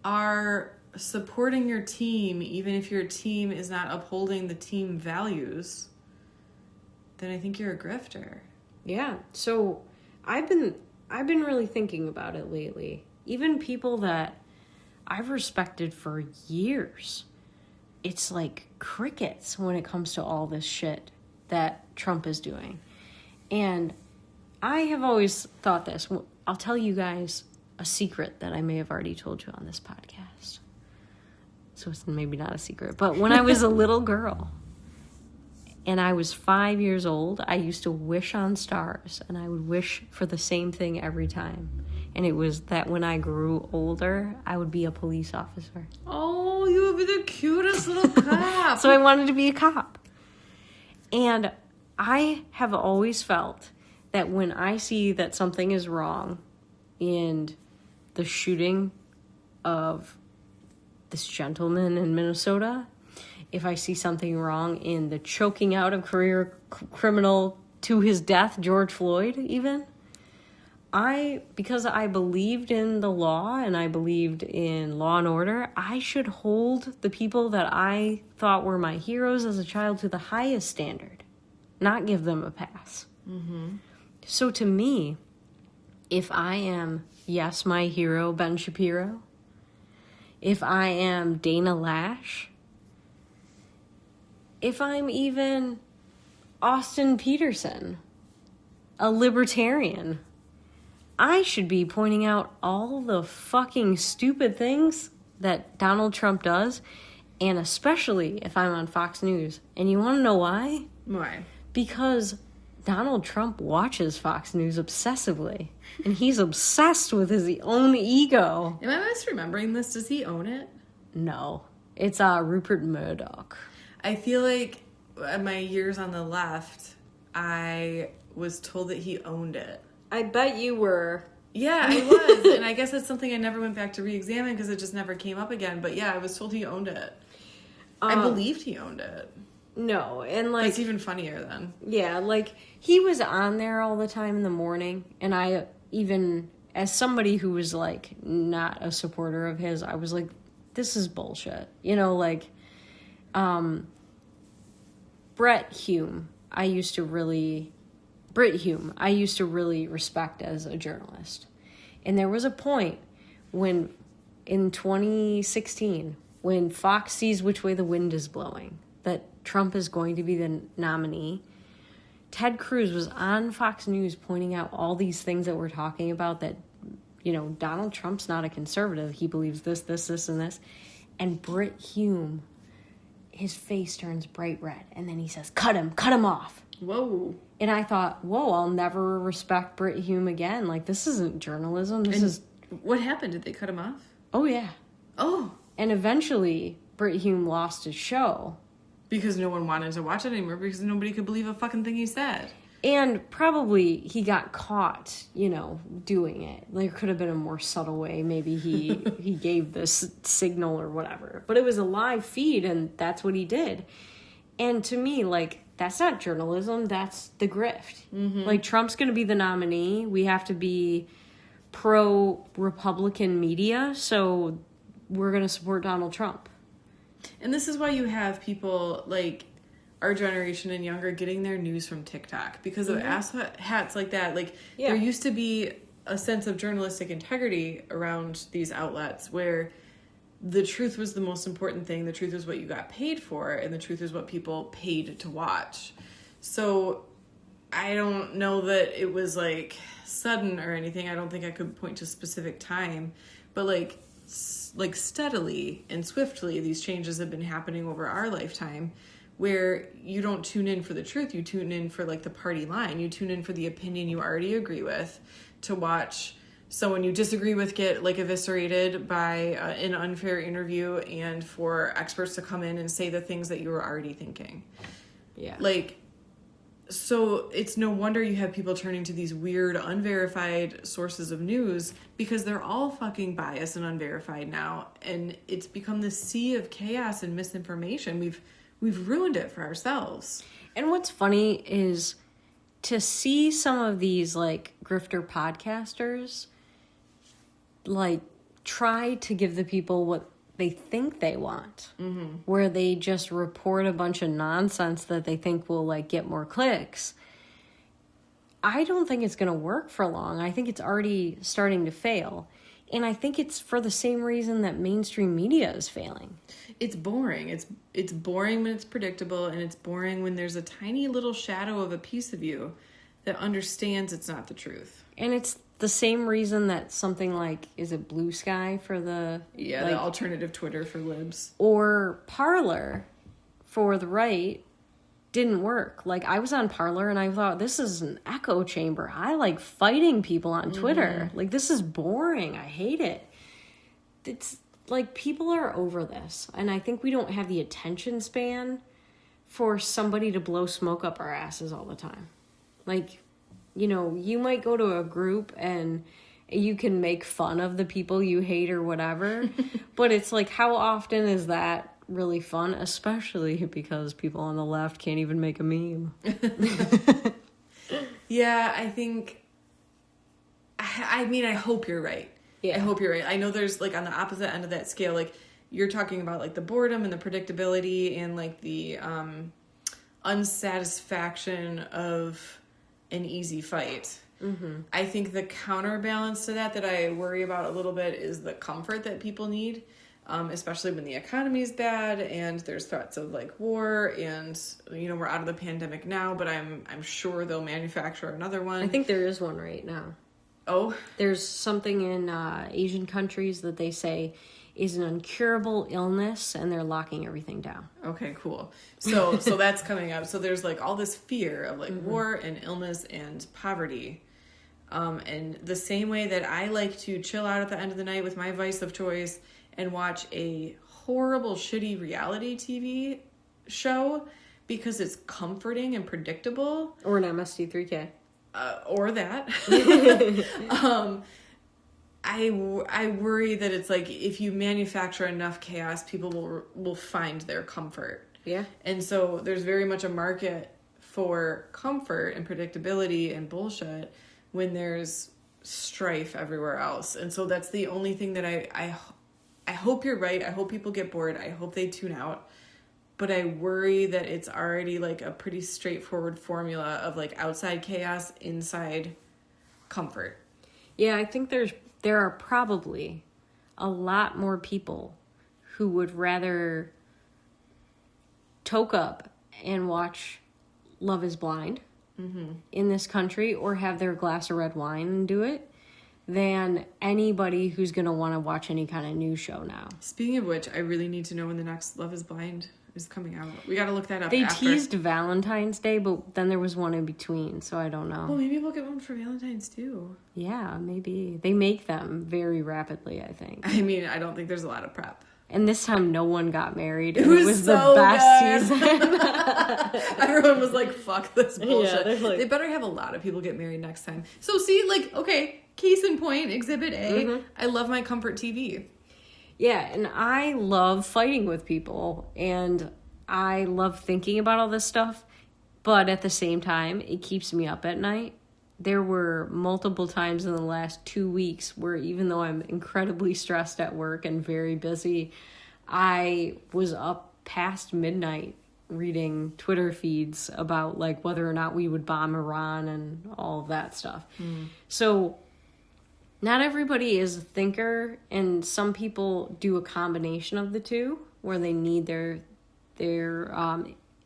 are supporting your team, even if your team is not upholding the team values, then I think you're a grifter. Yeah. So I've been really thinking about it lately. Even people that I've respected for years, it's like crickets when it comes to all this shit that Trump is doing. And I have always thought this. I'll tell you guys a secret that I may have already told you on this podcast. So it's maybe not a secret. But when I was a little girl and I was 5 years old, I used to wish on stars. And I would wish for the same thing every time. And it was that when I grew older, I would be a police officer. Oh, you would be the cutest little cop. So I wanted to be a cop. And I have always felt that when I see that something is wrong in the shooting of this gentleman in Minnesota, if I see something wrong in the choking out of career criminal to his death, George Floyd even, because I believed in the law and I believed in law and order, I should hold the people that I thought were my heroes as a child to the highest standard, not give them a pass. Mm-hmm. So to me, if I am, yes, my hero, Ben Shapiro, if I am Dana Lash, if I'm even Austin Peterson, a libertarian, I should be pointing out all the fucking stupid things that Donald Trump does, and especially if I'm on Fox News. And you want to know why? Why? Because Donald Trump watches Fox News obsessively, and he's obsessed with his own ego. Am I misremembering this? Does he own it? No. It's Rupert Murdoch. I feel like at my years on the left, I was told that he owned it. I bet you were. Yeah, I was. And I guess that's something I never went back to re-examine because it just never came up again. But yeah, I was told he owned it. I believed he owned it. No, and like... That's even funnier then. Yeah, like, he was on there all the time in the morning, and I even, as somebody who was, like, not a supporter of his, I was like, this is bullshit. You know, like, Brit Hume, I used to really respect as a journalist. And there was a point when, in 2016, when Fox sees which way the wind is blowing, that Trump is going to be the nominee, Ted Cruz was on Fox News pointing out all these things that we're talking about, that, you know, Donald Trump's not a conservative. He believes this, this, this, and this. And Brit Hume, his face turns bright red, and then he says, cut him off. Whoa. And I thought, whoa, I'll never respect Brit Hume again. Like, this isn't journalism. What happened? Did they cut him off? Oh, yeah. Oh. And eventually, Brit Hume lost his show. Because no one wanted to watch it anymore, because nobody could believe a fucking thing he said. And probably he got caught, you know, doing it. There could have been a more subtle way. Maybe he gave this signal or whatever. But it was a live feed, and that's what he did. And to me, like, that's not journalism. That's the grift. Mm-hmm. Like, Trump's going to be the nominee. We have to be pro-Republican media, so we're going to support Donald Trump. And this is why you have people like our generation and younger getting their news from TikTok because of ass hats like that. Like, there used to be a sense of journalistic integrity around these outlets where the truth was the most important thing. The truth was what you got paid for, and the truth is what people paid to watch. So I don't know that it was like sudden or anything. I don't think I could point to a specific time, but like steadily and swiftly, these changes have been happening over our lifetime, where you don't tune in for the truth. You tune in for like the party line. You tune in for the opinion you already agree with, to watch someone you disagree with get like eviscerated by an unfair interview, and for experts to come in and say the things that you were already thinking. Yeah. Like, so it's no wonder you have people turning to these weird, unverified sources of news, because they're all fucking biased and unverified now. And it's become this sea of chaos and misinformation. We've ruined it for ourselves. And what's funny is to see some of these, like, grifter podcasters, like, try to give the people what they think they want, where they just report a bunch of nonsense that they think will, like, get more clicks. I don't think it's going to work for long. I think it's already starting to fail. And I think it's for the same reason that mainstream media is failing. It's boring. It's boring when it's predictable, and it's boring when there's a tiny little shadow of a piece of you that understands it's not the truth. And it's the same reason that something like, is it Blue Sky for the... Yeah, like, the alternative Twitter for libs. Or Parler for the right didn't work. Like, I was on Parler and I thought, this is an echo chamber. I like fighting people on Twitter. Like, this is boring. I hate it. It's like, people are over this. And I think we don't have the attention span for somebody to blow smoke up our asses all the time. Like, you know, you might go to a group and you can make fun of the people you hate or whatever. But it's like, how often is that really fun? Especially because people on the left can't even make a meme. Yeah, I think... I mean, I hope you're right. Yeah. I hope you're right. I know there's, like, on the opposite end of that scale, like, you're talking about, like, the boredom and the predictability and, like, the unsatisfaction of an easy fight. I think the counterbalance to that I worry about a little bit is the comfort that people need, especially when the economy is bad and there's threats of, like, war, and, you know, we're out of the pandemic now, but I'm sure they'll manufacture another one. I think there is one right now. Oh? There's something in Asian countries that they say is an incurable illness, and they're locking everything down. Okay, cool. So that's coming up. So there's, like, all this fear of, like, war and illness and poverty. And the same way that I like to chill out at the end of the night with my vice of choice and watch a horrible, shitty reality TV show because it's comforting and predictable. Or an MST3K. Or that. I worry that it's like, if you manufacture enough chaos, people will find their comfort. Yeah. And so there's very much a market for comfort and predictability and bullshit when there's strife everywhere else. And so that's the only thing that I hope you're right. I hope people get bored. I hope they tune out. But I worry that it's already, like, a pretty straightforward formula of, like, outside chaos, inside comfort. Yeah, I think there are probably a lot more people who would rather toke up and watch Love is Blind in this country, or have their glass of red wine and do it, than anybody who's going to want to watch any kind of news show now. Speaking of which, I really need to know when the next Love is Blind is coming out. We got to look that up. They after. teased Valentine's Day, but then there was one in between, so I don't know. Well, maybe we'll get one for Valentine's too. Yeah, maybe. They make them very rapidly, I think. I mean, I don't think there's a lot of prep. And this time no one got married. It was so the best good. season. Everyone was like, fuck this bullshit. Yeah, like, they better have a lot of people get married next time. So see, like, okay, case in point, Exhibit A, I love my comfort TV. Yeah, and I love fighting with people, and I love thinking about all this stuff, but at the same time, it keeps me up at night. There were multiple times in the last 2 weeks where, even though I'm incredibly stressed at work and very busy, I was up past midnight reading Twitter feeds about, like, whether or not we would bomb Iran and all of that stuff. So not everybody is a thinker, and some people do a combination of the two, where they need their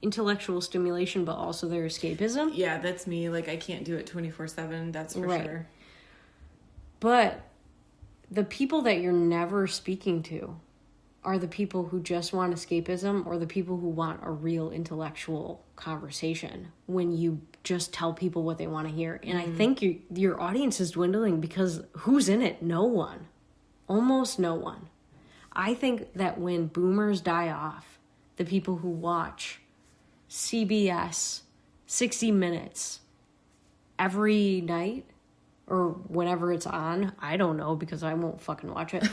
intellectual stimulation, but also their escapism. Yeah, that's me. Like, I can't do it 24/7. That's for sure. But the people that you're never speaking to are the people who just want escapism, or the people who want a real intellectual conversation when you just tell people what they want to hear. And I think your audience is dwindling because who's in it? No one. Almost no one. I think that when boomers die off, the people who watch CBS 60 Minutes every night, or whenever it's on, I don't know because I won't fucking watch it.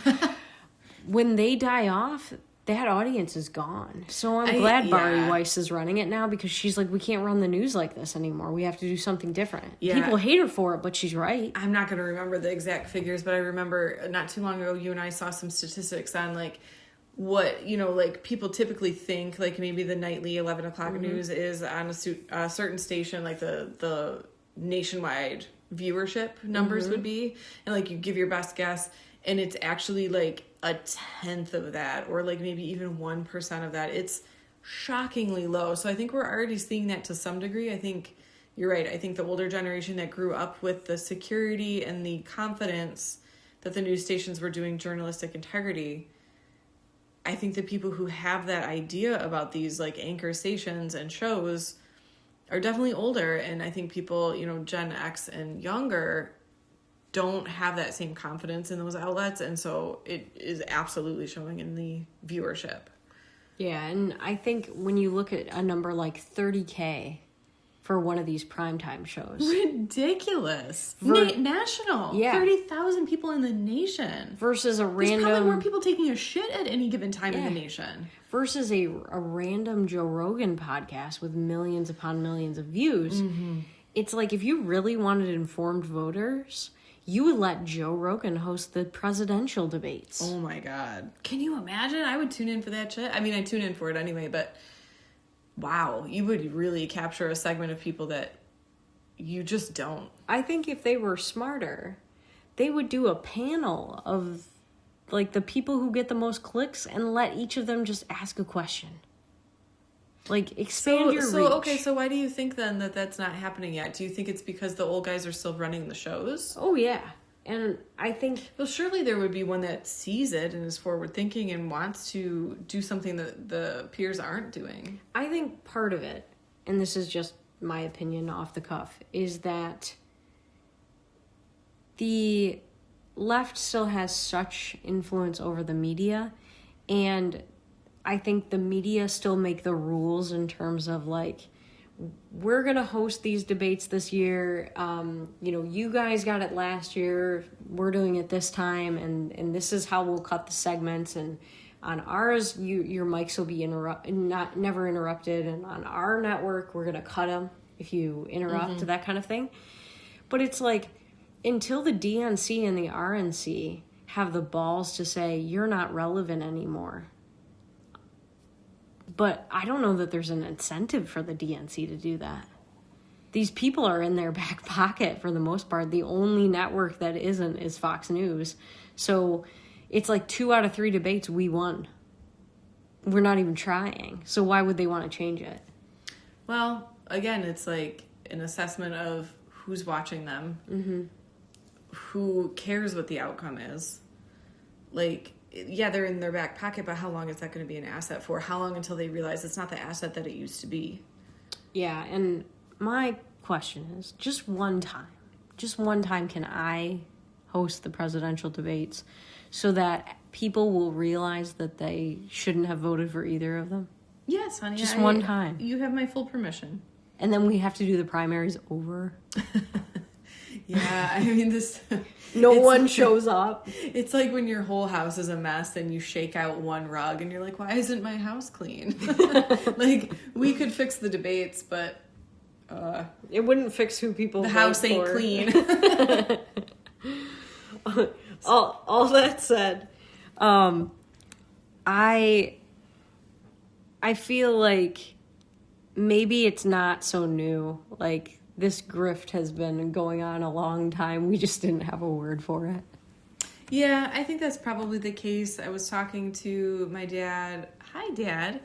When they die off, that audience is gone. So I'm glad Bari yeah. Weiss is running it now, because she's like, we can't run the news like this anymore. We have to do something different. Yeah. People hate her for it, but she's right. I'm not going to remember the exact figures, but I remember not too long ago, you and I saw some statistics on like what, you know, like people typically think like maybe the nightly 11 o'clock news is on a certain station, like the nationwide viewership numbers would be. And like you give your best guess, and it's actually like a 10th of that, or like maybe even 1% of that. It's shockingly low. So I think we're already seeing that to some degree. I think you're right. I think the older generation that grew up with the security and the confidence that the news stations were doing journalistic integrity, I think the people who have that idea about these like anchor stations and shows are definitely older. And I think people, you know, Gen X and younger don't have that same confidence in those outlets, and so it is absolutely showing in the viewership. Yeah, and I think when you look at a number like 30K for one of these primetime shows. Ridiculous. National. Yeah. 30,000 people in the nation. Versus a random... There's probably more people taking a shit at any given time in the nation. Versus a random Joe Rogan podcast with millions upon millions of views. It's like, if you really wanted informed voters, you would let Joe Rogan host the presidential debates. Oh my God. Can you imagine? I would tune in for that shit. I mean, I tune in for it anyway, but wow, you would really capture a segment of people that you just don't. I think if they were smarter, they would do a panel of like the people who get the most clicks and let each of them just ask a question. Like, expand your reach. Okay, so why do you think then that that's not happening yet? Do you think it's because the old guys are still running the shows? Oh, yeah. And I think... Well, surely there would be one that sees it and is forward-thinking and wants to do something that the peers aren't doing. I think part of it, and this is just my opinion off the cuff, is that the left still has such influence over the media, and I think the media still make the rules in terms of like, we're going to host these debates this year. You know, you guys got it last year. We're doing it this time. And this is how we'll cut the segments. And on ours, your mics will be never interrupted. And on our network, we're going to cut them if you interrupt, that kind of thing. But it's like, until the DNC and the RNC have the balls to say, you're not relevant anymore. But I don't know that there's an incentive for the DNC to do that. These people are in their back pocket for the most part. The only network that isn't is Fox News. So it's like 2 out of 3 debates we won. We're not even trying. So why would they want to change it? Well, again, it's like an assessment of who's watching them, who cares what the outcome is. Like, yeah, they're in their back pocket, but how long is that going to be an asset for? How long until they realize it's not the asset that it used to be? Yeah, and my question is, just one time can I host the presidential debates so that people will realize that they shouldn't have voted for either of them? Yes, honey. Just one time. You have my full permission. And then we have to do the primaries over. Yeah, I mean, this... No one shows up. It's like when your whole house is a mess and you shake out one rug and you're like, why isn't my house clean? Like, we could fix the debates, but... it wouldn't fix who people the vote house ain't for. clean. all that said, I feel like maybe it's not so new. Like, this grift has been going on a long time. We just didn't have a word for it. Yeah, I think that's probably the case. I was talking to my dad. Hi, Dad.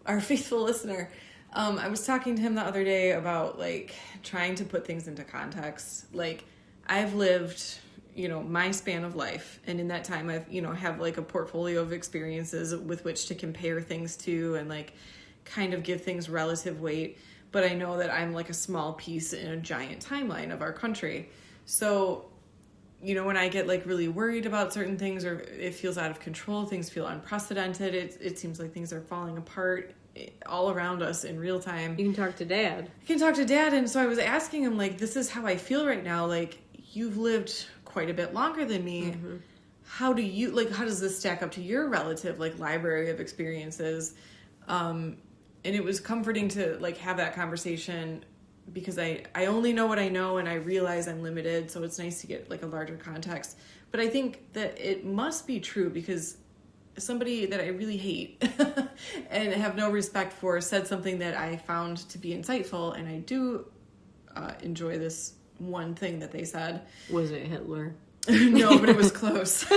Our faithful listener. I was talking to him the other day about, like, trying to put things into context. Like, I've lived, you know, my span of life. And in that time, I've, you know, have, like, a portfolio of experiences with which to compare things to and, like, kind of give things relative weight. But I know that I'm like a small piece in a giant timeline of our country. So, you know, when I get like really worried about certain things or it feels out of control, things feel unprecedented, it seems like things are falling apart all around us in real time. You can talk to Dad. I can talk to Dad. And so I was asking him, like, this is how I feel right now. Like, you've lived quite a bit longer than me. how does this stack up to your relative, like, library of experiences? And it was comforting to, like, have that conversation because I only know what I know and I realize I'm limited. So it's nice to get, like, a larger context. But I think that it must be true because somebody that I really hate and have no respect for said something that I found to be insightful. And I do enjoy this one thing that they said. Was it Hitler? No, but it was close. Is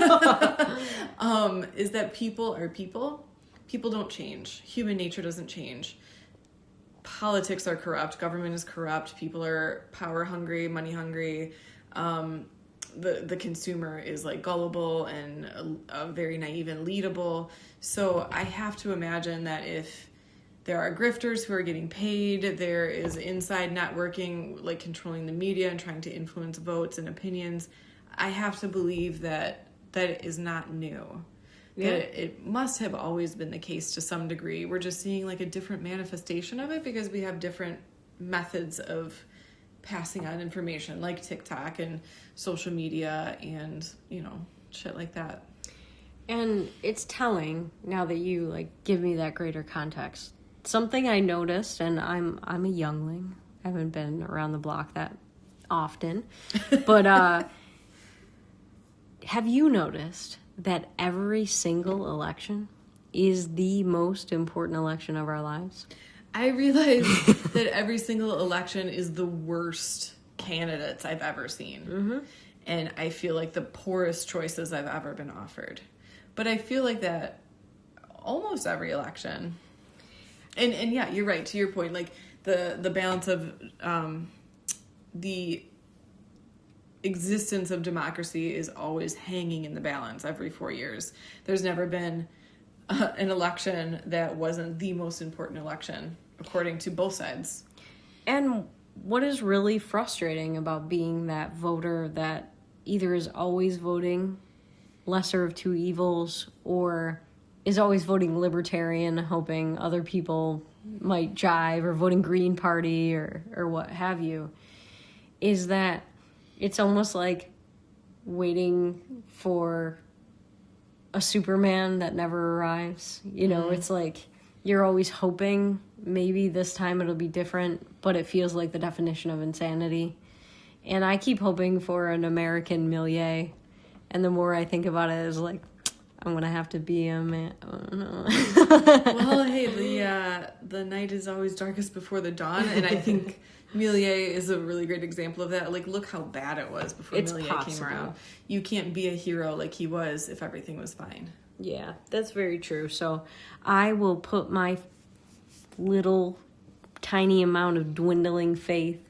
that people are people. People don't change. Human nature doesn't change. Politics are corrupt. Government is corrupt. People are power hungry, money hungry. The consumer is, like, gullible and very naive and leadable. So I have to imagine that if there are grifters who are getting paid, there is inside networking, like, controlling the media and trying to influence votes and opinions. I have to believe that is not new. Yeah. That it must have always been the case to some degree. We're just seeing, like, a different manifestation of it because we have different methods of passing on information, like TikTok and social media and, shit like that. And it's telling, now that you, like, give me that greater context. Something I noticed, and I'm a youngling. I haven't been around the block that often. But have you noticed that every single election is the most important election of our lives? I realize that every single election is the worst candidates I've ever seen. Mm-hmm. And I feel like the poorest choices I've ever been offered. But I feel like that almost every election. And yeah, you're right, to your point, like the balance of the existence of democracy is always hanging in the balance every 4 years. There's never been an election that wasn't the most important election, according to both sides. And what is really frustrating about being that voter that either is always voting lesser of two evils or is always voting Libertarian, hoping other people might jive, or voting Green Party or what have you, is that it's almost like waiting for a Superman that never arrives. It's like you're always hoping maybe this time it'll be different, but it feels like the definition of insanity. And I keep hoping for an American milieu, and the more I think about it, is like, I'm gonna have to be a man. Oh, no. Well, hey, the night is always darkest before the dawn, and I think Milieu is a really great example of that. Like, look how bad it was before Milieu came around. You can't be a hero like he was if everything was fine. Yeah, that's very true. So I will put my little tiny amount of dwindling faith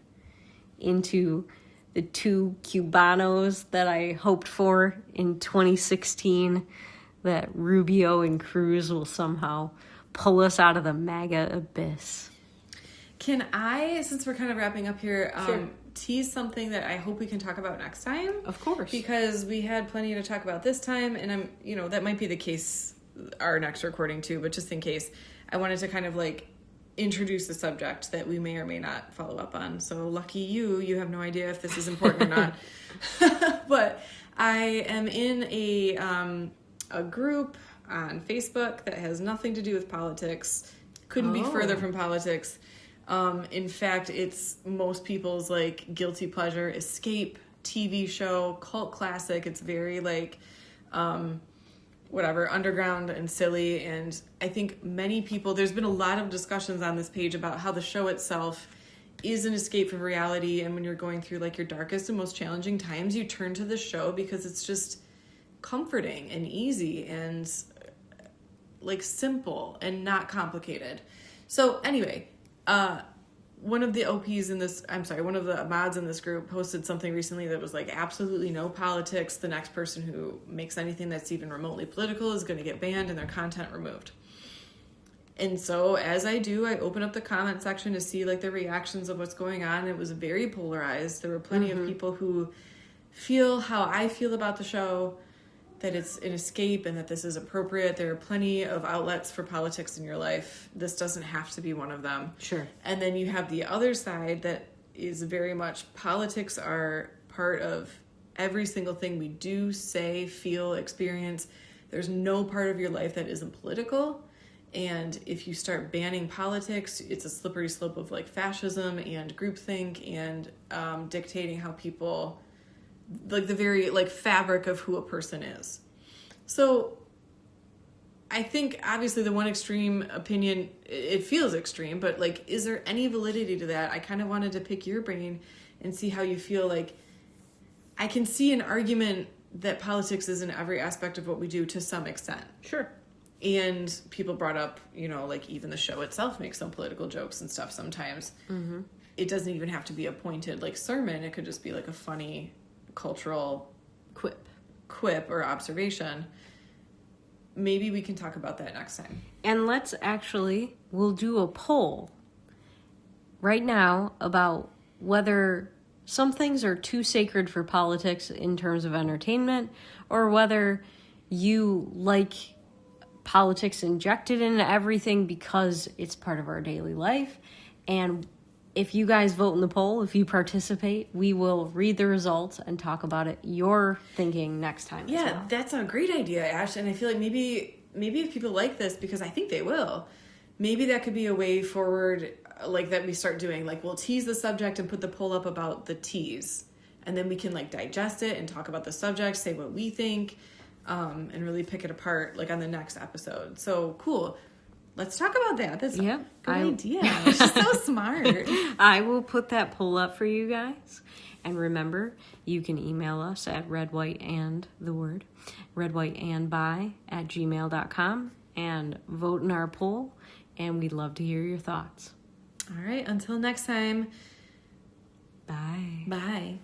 into the two Cubanos that I hoped for in 2016, that Rubio and Cruz will somehow pull us out of the MAGA abyss. Can I, since we're kind of wrapping up here, sure, tease something that I hope we can talk about next time? Of course. Because we had plenty to talk about this time, and that might be the case our next recording too, but just in case, I wanted to kind of, like, introduce a subject that we may or may not follow up on. So lucky you have no idea if this is important or not. But I am in a group on Facebook that has nothing to do with politics. Couldn't be further from politics. In fact, it's most people's, like, guilty pleasure escape TV show, cult classic. It's very, like, underground and silly. And I think many people, there's been a lot of discussions on this page about how the show itself is an escape from reality. And when you're going through, like, your darkest and most challenging times, you turn to the show because it's just comforting and easy and, like, simple and not complicated. So anyway, one of the mods in this group posted something recently that was like, absolutely no politics. The next person who makes anything that's even remotely political is going to get banned and their content removed. And so as I do, I open up the comment section to see, like, the reactions of what's going on. It was very polarized. There were plenty of people who feel how I feel about the show, that it's an escape and that this is appropriate. There are plenty of outlets for politics in your life. This doesn't have to be one of them. Sure. And then you have the other side that is very much politics are part of every single thing we do, say, feel, experience. There's no part of your life that isn't political. And if you start banning politics, it's a slippery slope of like fascism and groupthink and dictating how people, like the very like fabric of who a person is. So I think obviously the one extreme opinion, it feels extreme, but like, is there any validity to that? I kind of wanted to pick your brain and see how you feel. Like, I can see an argument that politics is in every aspect of what we do to some extent. Sure. And people brought up, you know, like even the show itself makes some political jokes and stuff sometimes. Mm-hmm. It doesn't even have to be a pointed like sermon. It could just be like a funny cultural quip or observation. Maybe we can talk about that next time. And we'll do a poll right now about whether some things are too sacred for politics in terms of entertainment, or whether you like politics injected into everything because it's part of our daily life. And if you guys vote in the poll, if you participate, we will read the results and talk about it, your thinking next time. Yeah, as well. That's a great idea, Ash. And I feel like maybe if people like this, because I think they will, maybe that could be a way forward, like that we start doing, like we'll tease the subject and put the poll up about the tease. And then we can like digest it and talk about the subject, say what we think, and really pick it apart like on the next episode. So cool. Let's talk about that. That's a good idea. She's so smart. I will put that poll up for you guys. And remember, you can email us at redwhiteandby@gmail.com and vote in our poll. And we'd love to hear your thoughts. All right. Until next time. Bye. Bye.